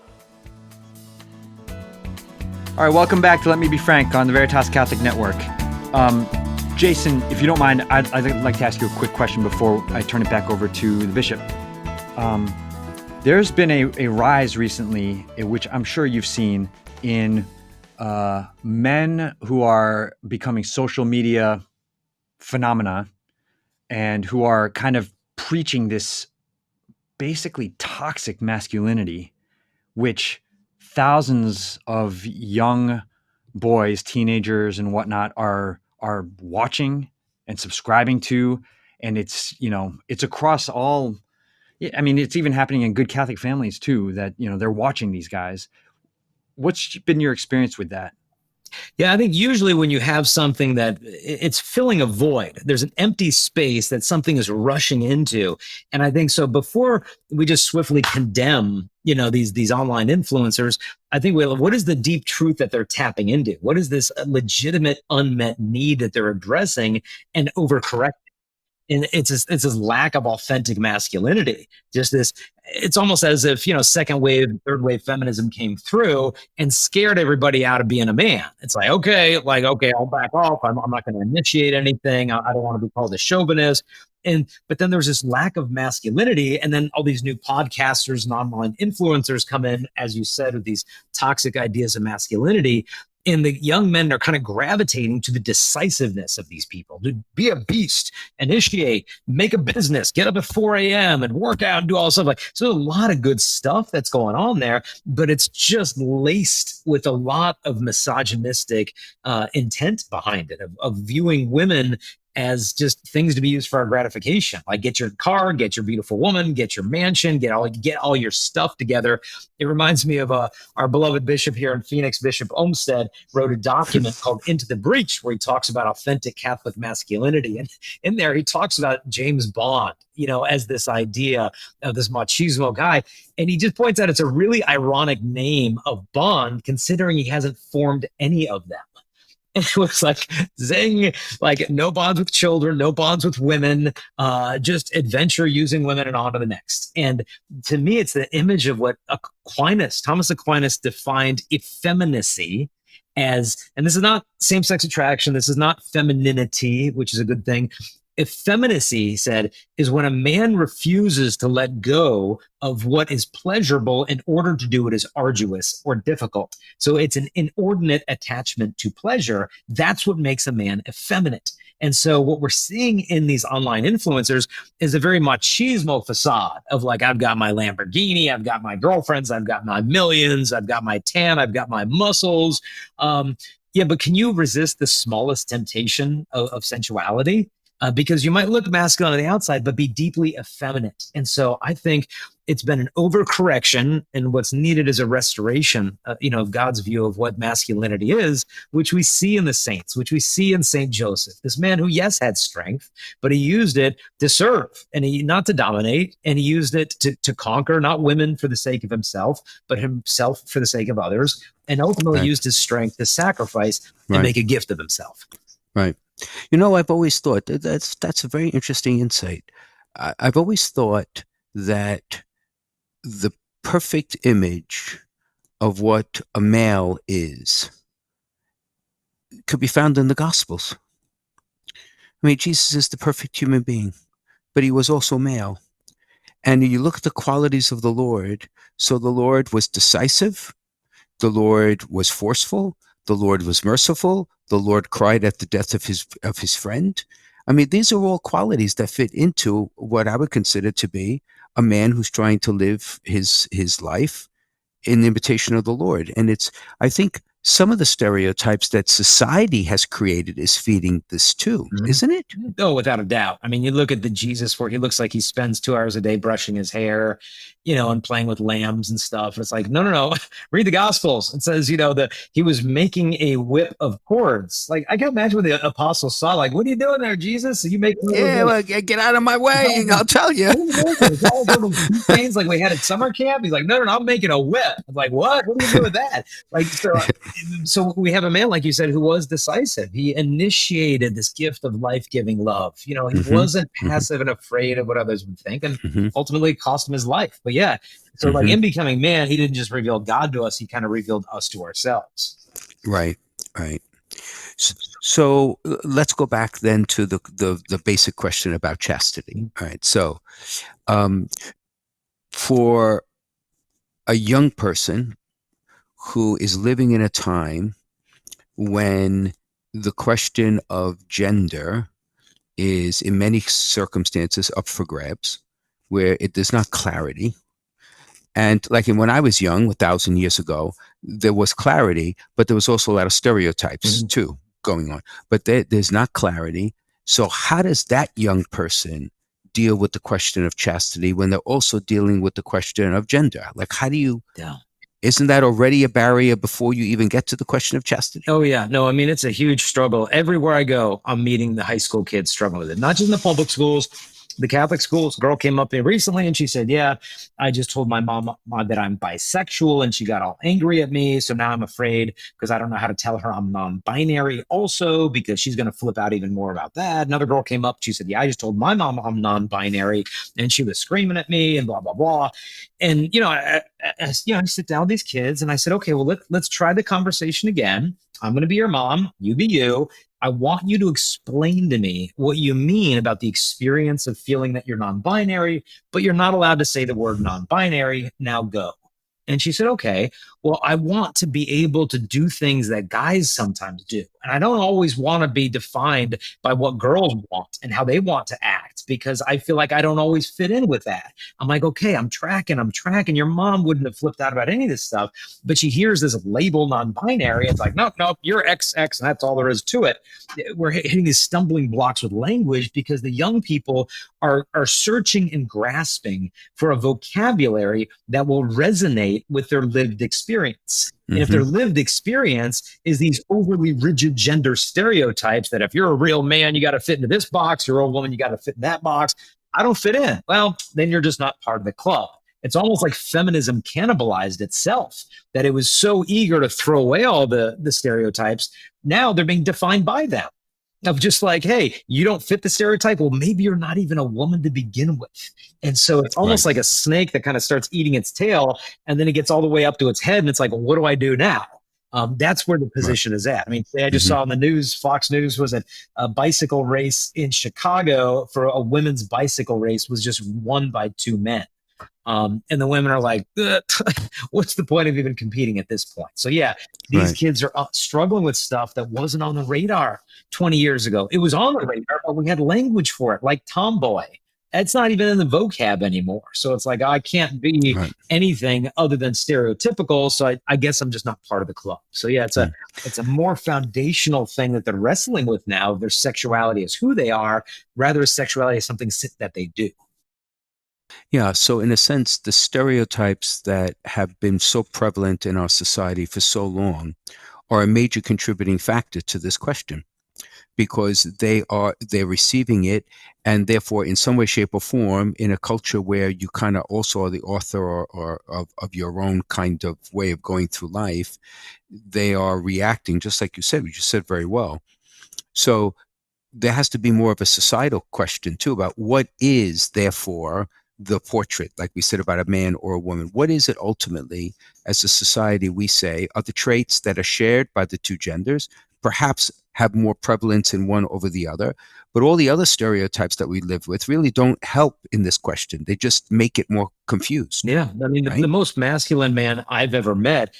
All right, welcome back to Let Me Be Frank on the Veritas Catholic Network. Jason, if you don't mind, I'd like to ask you a quick question before I turn it back over to the bishop. There's been a rise recently, which I'm sure you've seen, in men who are becoming social media phenomena and who are kind of preaching this basically toxic masculinity, which thousands of young boys, teenagers and whatnot are watching and subscribing to. And it's across all. I mean, it's even happening in good Catholic families too, that, they're watching these guys. What's been your experience with that? Yeah, I think usually when you have something that it's filling a void, there's an empty space that something is rushing into. And I think so before we just swiftly condemn, these online influencers, I think what is the deep truth that they're tapping into? What is this legitimate unmet need that they're addressing and overcorrecting? And it's this lack of authentic masculinity. It's almost as if, second wave, third wave feminism came through and scared everybody out of being a man. It's like, okay, I'll back off. I'm not going to initiate anything. I don't want to be called a chauvinist. But then there's this lack of masculinity. And then all these new podcasters and online influencers come in, as you said, with these toxic ideas of masculinity. And the young men are kind of gravitating to the decisiveness of these people, to be a beast, initiate, make a business, get up at 4 a.m. and work out and do all this stuff. So a lot of good stuff that's going on there, but it's just laced with a lot of misogynistic intent behind it, of viewing women as just things to be used for our gratification. Like, get your car, get your beautiful woman, get your mansion, get all your stuff together. It reminds me of our beloved bishop here in Phoenix, Bishop Olmsted, wrote a document called Into the Breach, where he talks about authentic Catholic masculinity. And in there, he talks about James Bond, as this idea of this machismo guy. And he just points out it's a really ironic name of Bond, considering he hasn't formed any of them. It was like zing, like no bonds with children, no bonds with women, just adventure using women and on to the next. And to me, it's the image of what Thomas Aquinas defined effeminacy as, and this is not same sex attraction, this is not femininity, which is a good thing. Effeminacy, he said, is when a man refuses to let go of what is pleasurable in order to do what is arduous or difficult. So it's an inordinate attachment to pleasure. That's what makes a man effeminate. And so what we're seeing in these online influencers is a very machismo facade of like, I've got my Lamborghini, I've got my girlfriends, I've got my millions, I've got my tan, I've got my muscles. Yeah, but can you resist the smallest temptation of sensuality? Because you might look masculine on the outside, but be deeply effeminate. And so I think it's been an overcorrection, and what's needed is a restoration, of God's view of what masculinity is, which we see in the saints, which we see in Saint Joseph, this man who, yes, had strength, but he used it to serve and not to dominate. And he used it to conquer, not women for the sake of himself, but himself for the sake of others, and ultimately used his strength to sacrifice and make a gift of himself. Right. I've always thought that's a very interesting insight. I've always thought that the perfect image of what a male is could be found in the Gospels. I mean, Jesus is the perfect human being, but he was also male. And you look at the qualities of the Lord. So the Lord was decisive. The Lord was forceful. The Lord was merciful. The Lord cried at the death of his friend. I mean, these are all qualities that fit into what I would consider to be a man who's trying to live his life in imitation of the Lord. And I think some of the stereotypes that society has created is feeding this too, isn't it? Oh, without a doubt. I mean, you look at the Jesus where he looks like he spends 2 hours a day brushing his hair, and playing with lambs and stuff. It's like, no. Read the Gospels. It says, that he was making a whip of cords. Like, I can imagine when the apostles saw, like, what are you doing there, Jesus? Are you making? Yeah, well, get out of my way, I'll tell you. Things like we had at summer camp. He's like, no, I'm making a whip. I'm like, what? What do you do with that? Like, so we have a man, like you said, who was decisive. He initiated this gift of life-giving love. He wasn't passive and afraid of what others would think, and ultimately it cost him his life. But yeah, so like in becoming man, he didn't just reveal God to us; he kind of revealed us to ourselves. Right. So let's go back then to the basic question about chastity. All right. So, for a young person who is living in a time when the question of gender is in many circumstances up for grabs, where there's not clarity. And like when I was young, 1,000 years ago, there was clarity, but there was also a lot of stereotypes too going on. But there's not clarity. So how does that young person deal with the question of chastity when they're also dealing with the question of gender? Like, how do you... Yeah. Isn't that already a barrier before you even get to the question of chastity? Oh, yeah. No, I mean, it's a huge struggle. Everywhere I go, I'm meeting the high school kids struggling with it. Not just in the public schools, the Catholic schools. A girl came up there recently and she said, yeah, I just told my mom that I'm bisexual, and she got all angry at me. So now I'm afraid because I don't know how to tell her I'm non-binary also, because she's going to flip out even more about that. Another girl came up. She said, yeah, I just told my mom I'm non-binary, and she was screaming at me and blah, blah, blah. And, I sit down with these kids and I said, okay, well, let's try the conversation again. I'm going to be your mom. You be you. I want you to explain to me what you mean about the experience of feeling that you're non-binary, but you're not allowed to say the word non-binary. Now go. And she said, okay, well, I want to be able to do things that guys sometimes do. And I don't always want to be defined by what girls want and how they want to act, because I feel like I don't always fit in with that. I'm like, okay, I'm tracking. Your mom wouldn't have flipped out about any of this stuff, but she hears this label non-binary. It's like, nope, you're XX, and that's all there is to it. We're hitting these stumbling blocks with language because the young people are searching and grasping for a vocabulary that will resonate with their lived experience. And if their lived experience is these overly rigid gender stereotypes that if you're a real man, you got to fit into this box, you're a woman, you got to fit in that box. I don't fit in. Well, then you're just not part of the club. It's almost like feminism cannibalized itself, that it was so eager to throw away all the stereotypes. Now they're being defined by them. Of just like, hey, you don't fit the stereotype. Well, maybe you're not even a woman to begin with. And so it's almost like a snake that kind of starts eating its tail, and then it gets all the way up to its head. And it's like, well, what do I do now? That's where the position is at. I mean, today I just saw in the news, Fox News was a bicycle race in Chicago for a women's bicycle race was just won by two men. And the women are like, what's the point of even competing at this point? So yeah, these kids are struggling with stuff that wasn't on the radar 20 years ago. It was on the radar, but we had language for it, like tomboy. It's not even in the vocab anymore. So it's like, I can't be anything other than stereotypical. So I guess I'm just not part of the club. So yeah, it's a more foundational thing that they're wrestling with now. Their sexuality is who they are, rather sexuality is something that they do. Yeah, so in a sense, the stereotypes that have been so prevalent in our society for so long are a major contributing factor to this question, because they're receiving it, and therefore in some way, shape, or form, in a culture where you kind of also are the author or of your own kind of way of going through life, they are reacting just like you said. You just said very well. So there has to be more of a societal question too about what is therefore the portrait, like we said, about a man or a woman. What is it ultimately, as a society, we say are the traits that are shared by the two genders, perhaps have more prevalence in one over the other, but all the other stereotypes that we live with really don't help in this question. They just make it more confused. Yeah, I mean, the most masculine man I've ever met,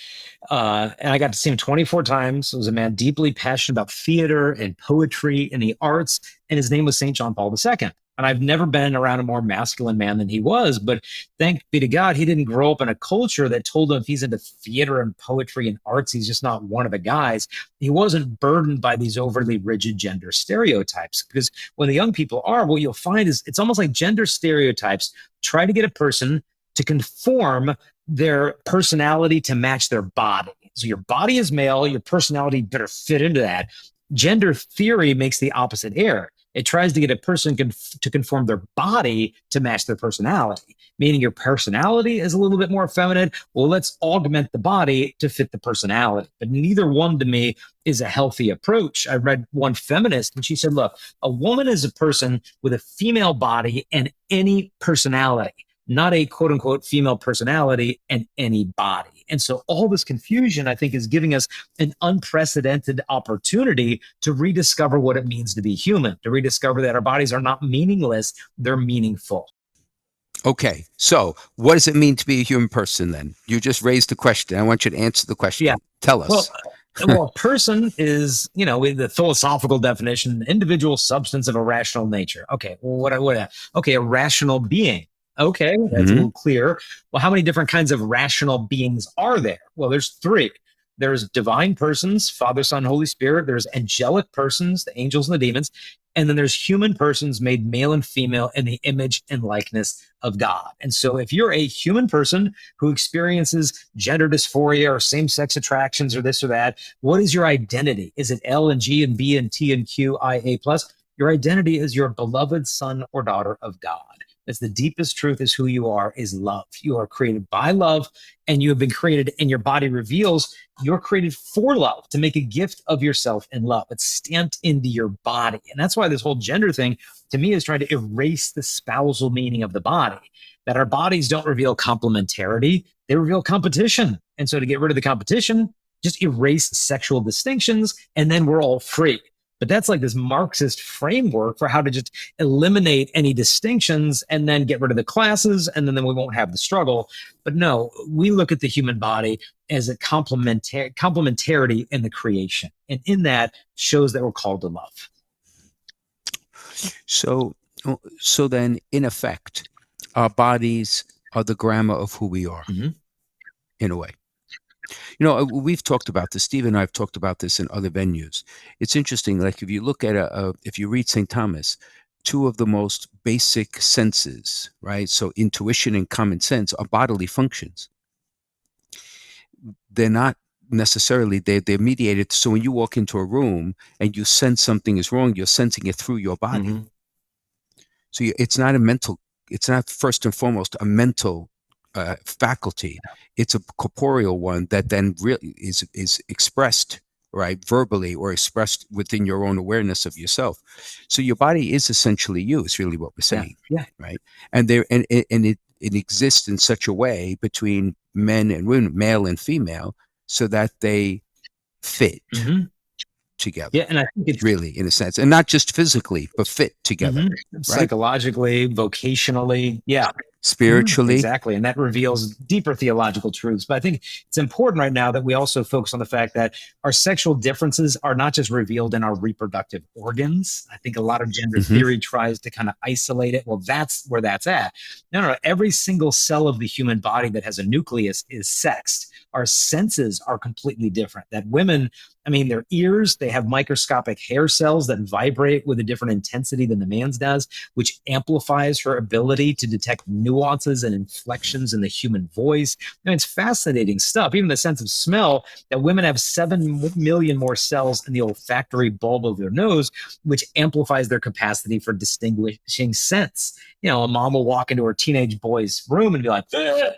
and I got to see him 24 times, was a man deeply passionate about theater and poetry and the arts, and his name was St. John Paul II. And I've never been around a more masculine man than he was, but thank be to God, he didn't grow up in a culture that told him if he's into theater and poetry and arts, he's just not one of the guys. He wasn't burdened by these overly rigid gender stereotypes, because when the young people are, what you'll find is it's almost like gender stereotypes try to get a person to conform their personality to match their body. So your body is male, your personality better fit into that. Gender theory makes the opposite error. It tries to get a person to conform their body to match their personality, meaning your personality is a little bit more feminine. Well, let's augment the body to fit the personality. But neither one to me is a healthy approach. I read one feminist and she said, look, a woman is a person with a female body and any personality, not a quote unquote female personality and any body. And so all this confusion, I think, is giving us an unprecedented opportunity to rediscover what it means to be human, to rediscover that our bodies are not meaningless, they're meaningful. Okay, so what does it mean to be a human person then? You just raised the question. I want you to answer the question. Yeah. Tell us. Well, a person is, with the philosophical definition, individual substance of a rational nature. Okay, well, okay, a rational being. Okay, that's a little clear. Well, how many different kinds of rational beings are there? Well, there's three. There's divine persons, Father, Son, Holy Spirit. There's angelic persons, the angels and the demons. And then there's human persons made male and female in the image and likeness of God. And so if you're a human person who experiences gender dysphoria or same-sex attractions or this or that, what is your identity? Is it L and G and B and T and Q, I, A plus? Your identity is your beloved son or daughter of God. That's the deepest truth, is who you are, is love. You are created by love, and you have been created, and your body reveals you're created for love, to make a gift of yourself in love. It's stamped into your body. And that's why this whole gender thing, to me, is trying to erase the spousal meaning of the body, that our bodies don't reveal complementarity, they reveal competition. And so to get rid of the competition, just erase sexual distinctions, and then we're all free. But that's like this Marxist framework for how to just eliminate any distinctions and then get rid of the classes, and then we won't have the struggle. But no, we look at the human body as a complementarity in the creation. And in that shows that we're called to love. So then, in effect, our bodies are the grammar of who we are, in a way. We've talked about this. Steve and I have talked about this in other venues. It's interesting. Like if you look at if you read St. Thomas, two of the most basic senses, right? So intuition and common sense are bodily functions. They're not necessarily, they're mediated. So when you walk into a room and you sense something is wrong, you're sensing it through your body. So it's not first and foremost a mental faculty. It's a corporeal one that then really is expressed, right, verbally, or expressed within your own awareness of yourself. So your body is essentially you. Is really what we're saying, Yeah. right? And there and it exists in such a way between men and women, male and female, so that they fit Mhm. together. Yeah, and I think it's Really, in a sense, and not just physically, but fit together, right? psychologically, vocationally. Yeah. Spiritually. Exactly. And that reveals deeper theological truths. But I think it's important right now that we also focus on the fact that our sexual differences are not just revealed in our reproductive organs. I think a lot of gender Mhm. theory tries to kind of isolate it. Well, that's where that's at. No. Every single cell of the human body that has a nucleus is sexed. Our senses are completely different. That women, I mean, their ears, they have microscopic hair cells that vibrate with a different intensity than the man's does, which amplifies her ability to detect nuances and inflections in the human voice. I mean, it's fascinating stuff. Even the sense of smell, that women have 7 million more cells in the olfactory bulb of their nose, which amplifies their capacity for distinguishing scents. A mom will walk into her teenage boy's room and be like,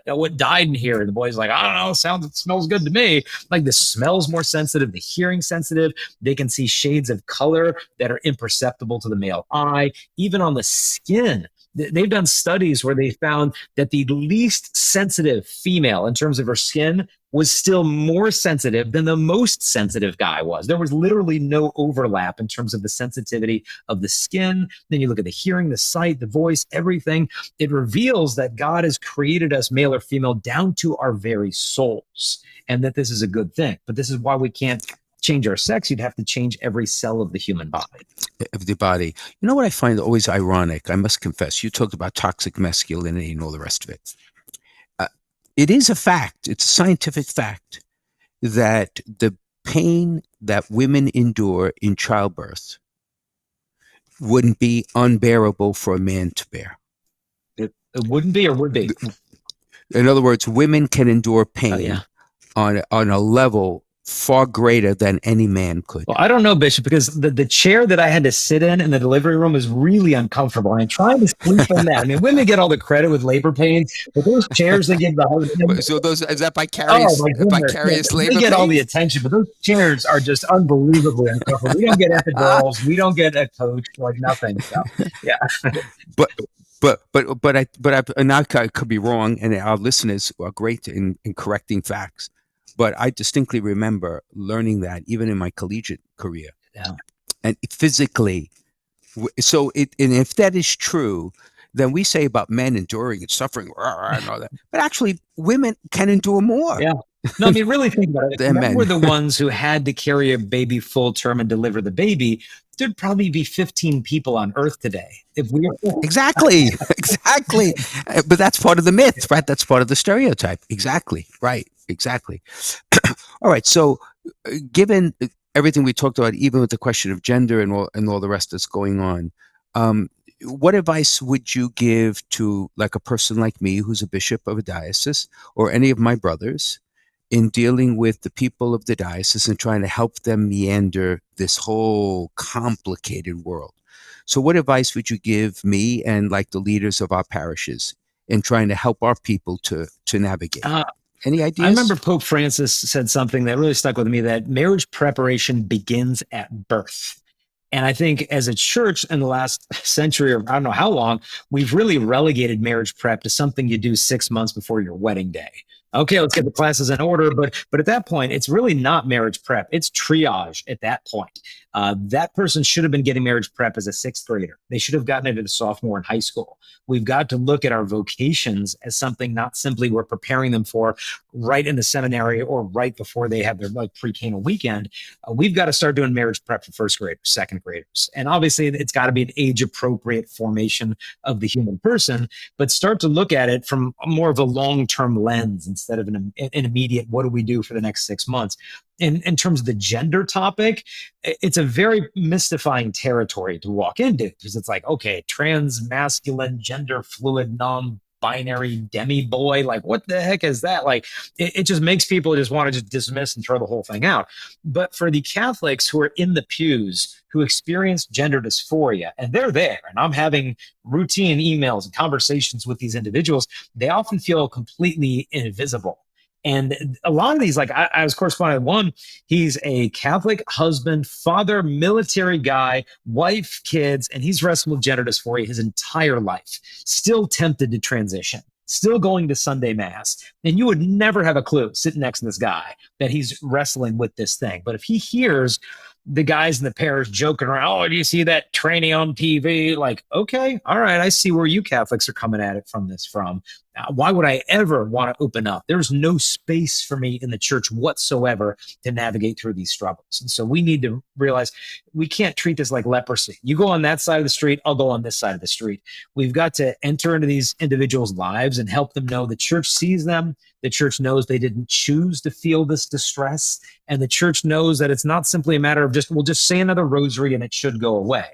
what died in here? And the boy's like, I don't know, it smells good to me. Like, the smell's more sensitive, the hearing sensitive. They can see shades of color that are imperceptible to the male eye, even on the skin. They've done studies where they found that the least sensitive female in terms of her skin was still more sensitive than the most sensitive guy was. There was literally no overlap in terms of the sensitivity of the skin. Then you look at the hearing, the sight, the voice, everything. It reveals that God has created us, male or female, down to our very souls, and that this is a good thing. But this is why we can't change our sex. You'd have to change every cell of the human body. Of the body. You know what I find always ironic? I must confess, you talked about toxic masculinity and all the rest of it. It is a fact, it's a scientific fact, that the pain that women endure in childbirth wouldn't be unbearable for a man to bear. It wouldn't be, or would be. In other words, women can endure pain Yeah. on a level far greater than any man could. Well, I don't know, Bishop, because the chair that I had to sit in the delivery room was really uncomfortable. I mean, trying to sleep in that. I mean, women get all the credit with labor pains, but those chairs they give the husband. So those, is that Oh my goodness! vicarious Yeah, labor they get all the pains? attention, but those chairs are just unbelievably uncomfortable. We don't get epidurals. We don't get a coach, like nothing. So, yeah. And I could be wrong, and our listeners are great in correcting facts. But I distinctly remember learning that even in my collegiate career, Yeah. and physically. So and if that is true, then we say about men enduring and suffering and all that, but actually women can endure more. Yeah. No, I mean, really think about it. If Than men men. were the ones who had to carry a baby full term and deliver the baby, there'd probably be 15 people on Earth today. If we Exactly. But that's part of the myth, right? That's part of the stereotype. Exactly. Right. Exactly. All right. So, given everything we talked about, even with the question of gender and all the rest that's going on, what advice would you give to, like, a person like me who's a bishop of a diocese, or any of my brothers, in dealing with the people of the diocese and trying to help them meander this whole complicated world? So what advice would you give me and, like, the leaders of our parishes in trying to help our people to navigate? Any ideas? I remember Pope Francis said something that really stuck with me, that marriage preparation begins at birth. And I think as a church in the last century, or I don't know how long, we've really relegated marriage prep to something you do 6 months before your wedding day. Okay, let's get the classes in order. But at that point, it's really not marriage prep. It's triage at that point. That person should have been getting marriage prep as a 6th grader. They should have gotten it as a sophomore in high school. We've got to look at our vocations as something not simply we're preparing them for right in the seminary or right before they have their pre-canal weekend. We've got to start doing marriage prep for 1st graders, 2nd graders. And obviously, it's got to be an age-appropriate formation of the human person, but start to look at it from more of a long-term lens instead of an immediate, what do we do for the next 6 months? In terms of the gender topic, it's a very mystifying territory to walk into, because it's like, okay, trans, masculine, gender fluid, binary demi boy. Like, what the heck is that? Like, it just makes people just want to just dismiss and throw the whole thing out. But for the Catholics who are in the pews, who experience gender dysphoria, and they're there, and I'm having routine emails and conversations with these individuals, they often feel completely invisible. And a lot of these, like I was corresponding with one, he's a Catholic husband, father, military guy, wife, kids, and he's wrestled with gender dysphoria his entire life, still tempted to transition, still going to Sunday mass. And you would never have a clue sitting next to this guy that he's wrestling with this thing. But if he hears the guys in the parish joking around, oh, do you see that tranny on TV? Like, okay, all right, I see where you Catholics are coming at it from. Why would I ever want to open up? There's no space for me in the church whatsoever to navigate through these struggles. And so we need to realize we can't treat this like leprosy. You go on that side of the street, I'll go on this side of the street. We've got to enter into these individuals' lives and help them know the church sees them. The church knows they didn't choose to feel this distress. And the church knows that it's not simply a matter of we'll just say another rosary and it should go away.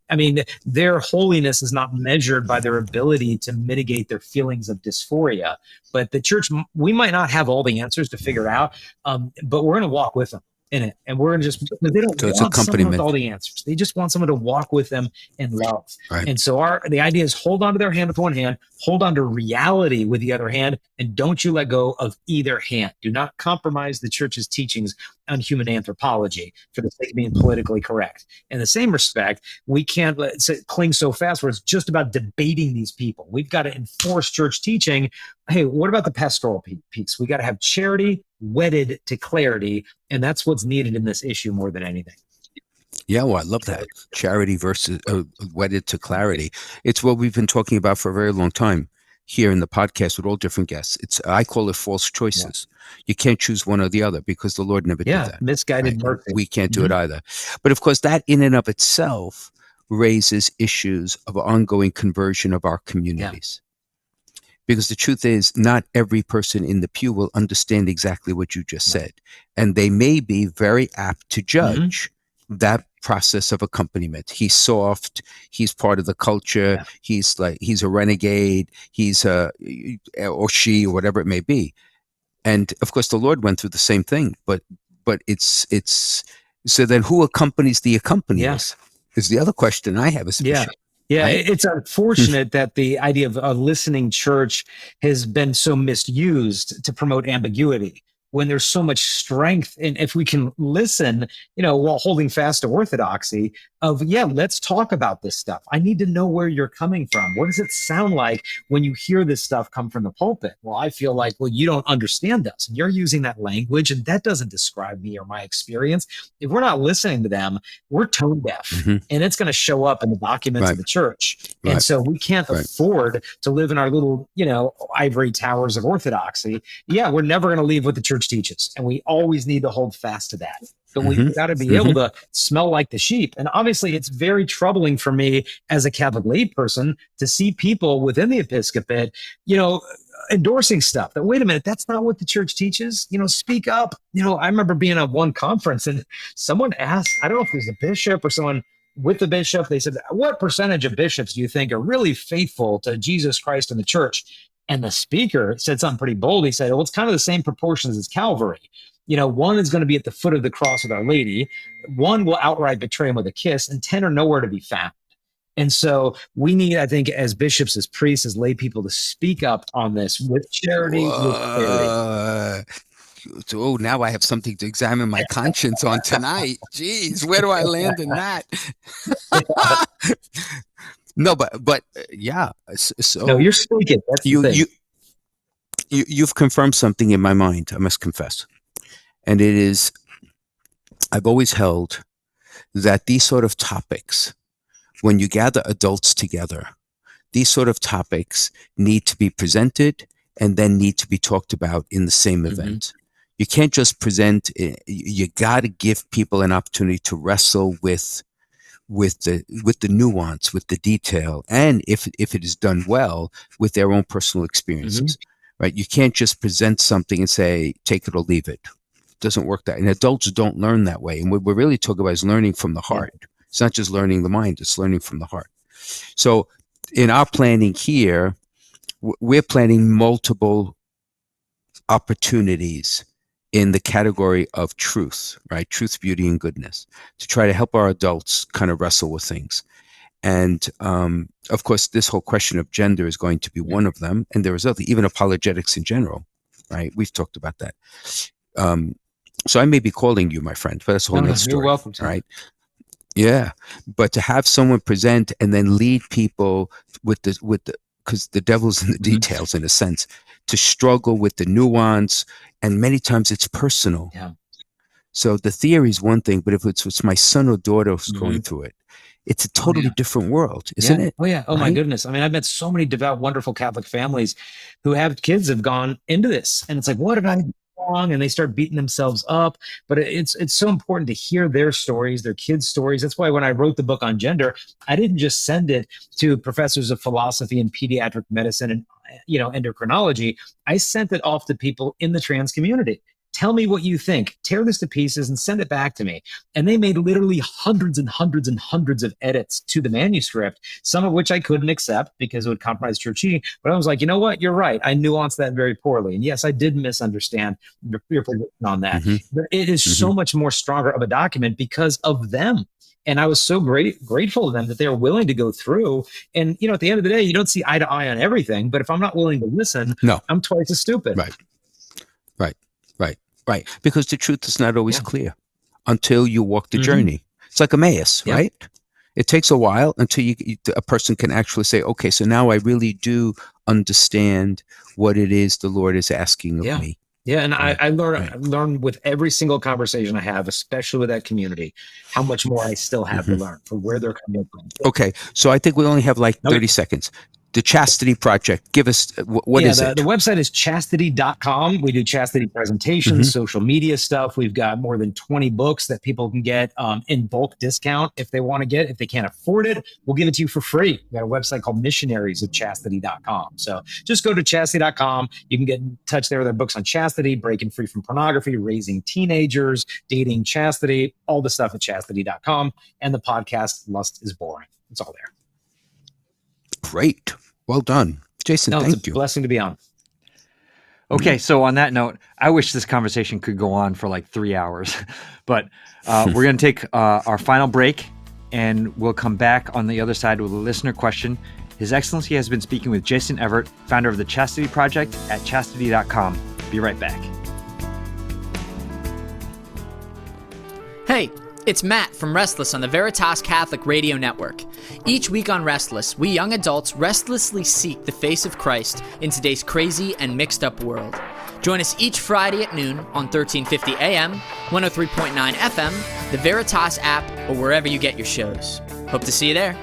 I mean, their holiness is not measured by their ability to mitigate their feelings of dysphoria. But the church, we might not have all the answers to figure out, but we're going to walk with them in it. And we're going to just, because they don't So it's want someone with accompaniment. all the answers. They just want someone to walk with them in love. Right. And so the idea is hold on to their hand with one hand, hold on to reality with the other hand, and don't you let go of either hand. Do not compromise the church's teachings on human anthropology for the sake of being politically correct. In the same respect, we can't cling so fast where it's just about debating these people. We've got to enforce church teaching. Hey, what about the pastoral piece? We got to have charity wedded to clarity, and that's what's needed in this issue more than anything. Yeah, well, I love that. Charity versus wedded to clarity. It's what we've been talking about for a very long time here in the podcast with all different guests. I call it false choices. Yeah. You can't choose one or the other because the Lord never did that. Misguided mercy. We can't do it either. But of course, that in and of itself raises issues of ongoing conversion of our communities. Because the truth is, not every person in the pew will understand exactly what you just said. And they may be very apt to judge that process of accompaniment. He's soft, he's part of the culture, he's a renegade, he's or she, or whatever it may be. And of course the Lord went through the same thing, but it's so then who accompanies the accompaniers is the other question I have as a bishop. Yeah, it's unfortunate that the idea of a listening church has been so misused to promote ambiguity when there's so much strength. And if we can listen, while holding fast to orthodoxy of, let's talk about this stuff. I need to know where you're coming from. What does it sound like when you hear this stuff come from the pulpit? Well, I feel like, you don't understand us. And you're using that language, and that doesn't describe me or my experience. If we're not listening to them, we're tone deaf, and it's going to show up in the documents of the church. And so we can't afford to live in our little, ivory towers of orthodoxy. We're never going to leave what the church teaches, and we always need to hold fast to that. But we've got to be able to smell like the sheep. And obviously, it's very troubling for me as a Catholic lay person to see people within the episcopate, endorsing stuff that, wait a minute, that's not what the church teaches. Speak up. I remember being at one conference and someone asked, I don't know if it was the bishop or someone with the bishop, they said, what percentage of bishops do you think are really faithful to Jesus Christ and the church? And the speaker said something pretty bold. He said, well, it's kind of the same proportions as Calvary. One is going to be at the foot of the cross with Our Lady. One will outright betray him with a kiss, and 10 are nowhere to be found. And so we need, I think, as bishops, as priests, as lay people, to speak up on this with charity, with clarity. Oh, now I have something to examine my conscience on tonight. Jeez, where do I land in that? No, but yeah. So no, you're speaking. That's the thing. You've confirmed something in my mind, I must confess. And it is, I've always held that these sort of topics, when you gather adults together, these sort of topics need to be presented and then need to be talked about in the same event. You can't just present, you got to give people an opportunity to wrestle with the nuance, with the detail, and if it is done well, with their own personal experiences, right? You can't just present something and say, take it or leave it. It doesn't work that. And adults don't learn that way. And what we're really talking about is learning from the heart. It's not just learning the mind, it's learning from the heart. So in our planning here, we're planning multiple opportunities in the category of truth, right? Truth, beauty, and goodness, to try to help our adults kind of wrestle with things. And of course, this whole question of gender is going to be one of them. And there is other, even apologetics in general, right? We've talked about that. So I may be calling you, my friend, but that's a whole nother story. You're welcome to. Right? Yeah. But to have someone present and then lead people with the, because the devil's in the details, in a sense, to struggle with the nuance, and many times it's personal. Yeah. So the theory is one thing, but if it's my son or daughter who's going through it, it's a totally different world, isn't it? Oh yeah. Oh my Right? goodness. I mean, I've met so many devout, wonderful Catholic families who have kids have gone into this, and it's like, what did I do wrong? And they start beating themselves up. But it's so important to hear their stories, their kids' stories. That's why when I wrote the book on gender, I didn't just send it to professors of philosophy and pediatric medicine and endocrinology. I sent it off to people in the trans community. Tell me what you think. Tear this to pieces and send it back to me. And they made literally hundreds and hundreds and hundreds of edits to the manuscript, some of which I couldn't accept because it would compromise church teaching. But I was like, you know what? You're right. I nuanced that very poorly. And yes, I did misunderstand your position on that. But it is so much more stronger of a document because of them. And I was so grateful to them that they were willing to go through. And, at the end of the day, you don't see eye to eye on everything. But if I'm not willing to listen, I'm twice as stupid. Right. Because the truth is not always clear until you walk the journey. It's like Emmaus, right? It takes a while until a person can actually say, okay, so now I really do understand what it is the Lord is asking of me. Yeah, and I learn with every single conversation I have, especially with that community, how much more I still have to learn from where they're coming from. Okay, so I think we only have like 30 seconds. The Chastity Project, give us, what is it? The website is chastity.com. We do chastity presentations, social media stuff. We've got more than 20 books that people can get in bulk discount if they want to get. If they can't afford it, we'll give it to you for free. We got a website called missionaries at chastity.com. So just go to chastity.com. You can get in touch there with our books on chastity, breaking free from pornography, raising teenagers, dating chastity, all the stuff at chastity.com. And the podcast, Lust is Boring. It's all there. Great. Well done. Jason, thank you. It's a blessing to be on. Okay, so on that note, I wish this conversation could go on for like 3 hours, but we're going to take our final break, and we'll come back on the other side with a listener question. His Excellency has been speaking with Jason Evert, founder of the Chastity Project at chastity.com. Be right back. Hey, it's Matt from Restless on the Veritas Catholic Radio Network. Each week on Restless, we young adults restlessly seek the face of Christ in today's crazy and mixed up world. Join us each Friday at noon on 1350 AM, 103.9 FM, the Veritas app, or wherever you get your shows. Hope to see you there.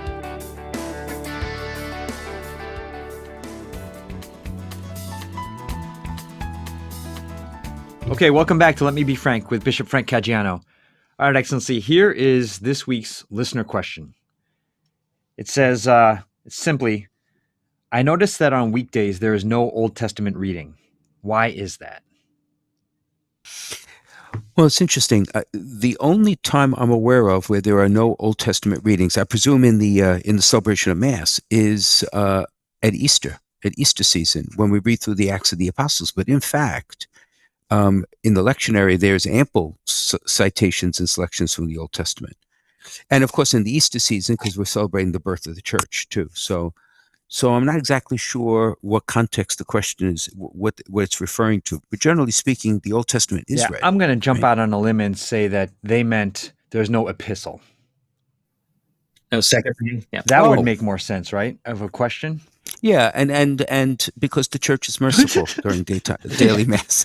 Okay, welcome back to Let Me Be Frank with Bishop Frank Caggiano. All right, Excellency, here is this week's listener question. It says, it's simply, I noticed that on weekdays there is no Old Testament reading. Why is that? Well, it's interesting. The only time I'm aware of where there are no Old Testament readings, I presume in the celebration of Mass, is at Easter season, when we read through the Acts of the Apostles. But in fact, in the lectionary, there's ample citations and selections from the Old Testament. And of course, in the Easter season, because we're celebrating the birth of the church too. So I'm not exactly sure what context the question is, what it's referring to. But generally speaking, the Old Testament is read. I'm going to jump out on a limb and say that they meant there's no epistle. No second reading. Yeah. That would make more sense, right? Of a question. Yeah, and because the church is merciful during daily Mass.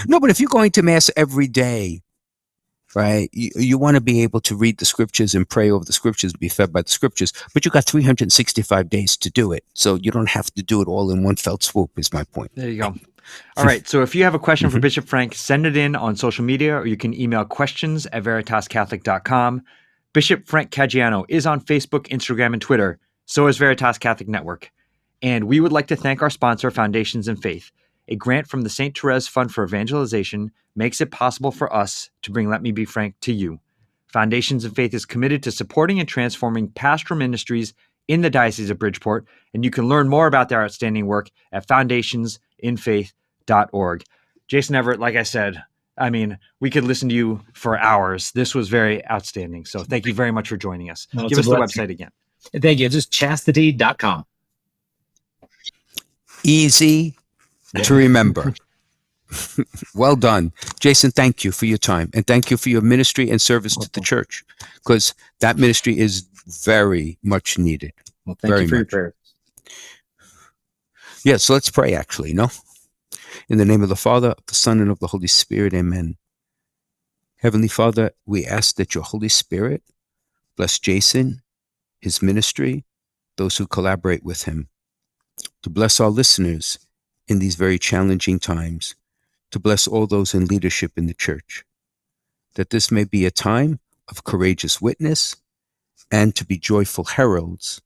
No, but if you're going to Mass every day, right, you want to be able to read the scriptures and pray over the scriptures and be fed by the scriptures, but you got 365 days to do it. So you don't have to do it all in one fell swoop, is my point. There you go. All right. So if you have a question for Bishop Frank, send it in on social media, or you can email questions@veritascatholic.com. Bishop Frank Caggiano is on Facebook, Instagram, and Twitter. So is Veritas Catholic Network. And we would like to thank our sponsor, Foundations in Faith. A grant from the St. Therese Fund for Evangelization makes it possible for us to bring Let Me Be Frank to you. Foundations in Faith is committed to supporting and transforming pastoral ministries in the Diocese of Bridgeport, and you can learn more about their outstanding work at foundationsinfaith.org. Jason Evert, like I said, I mean, we could listen to you for hours. This was very outstanding. So thank you very much for joining us. No, it's Give a us the blessing. website again. Thank you. Just chastity.com. Easy to remember. Well done. Jason, thank you for your time. And thank you for your ministry and service to the church, because that ministry is very much needed. Well, thank Very you for your much. prayers. Yeah, so let's pray actually, no? In the name of the Father, of the Son, and of the Holy Spirit, amen. Heavenly Father, we ask that your Holy Spirit bless Jason, his ministry, those who collaborate with him, to bless our listeners in these very challenging times, to bless all those in leadership in the church, that this may be a time of courageous witness and to be joyful heralds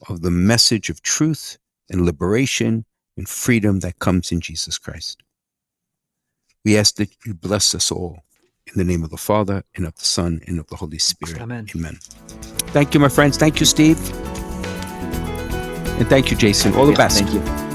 of the message of truth and liberation and freedom that comes in Jesus Christ. We ask that you bless us all in the name of the Father, and of the Son, and of the Holy Spirit. Amen. Amen. Thank you, my friends. Thank you, Steve. And thank you, Jason. All the best. Thank you.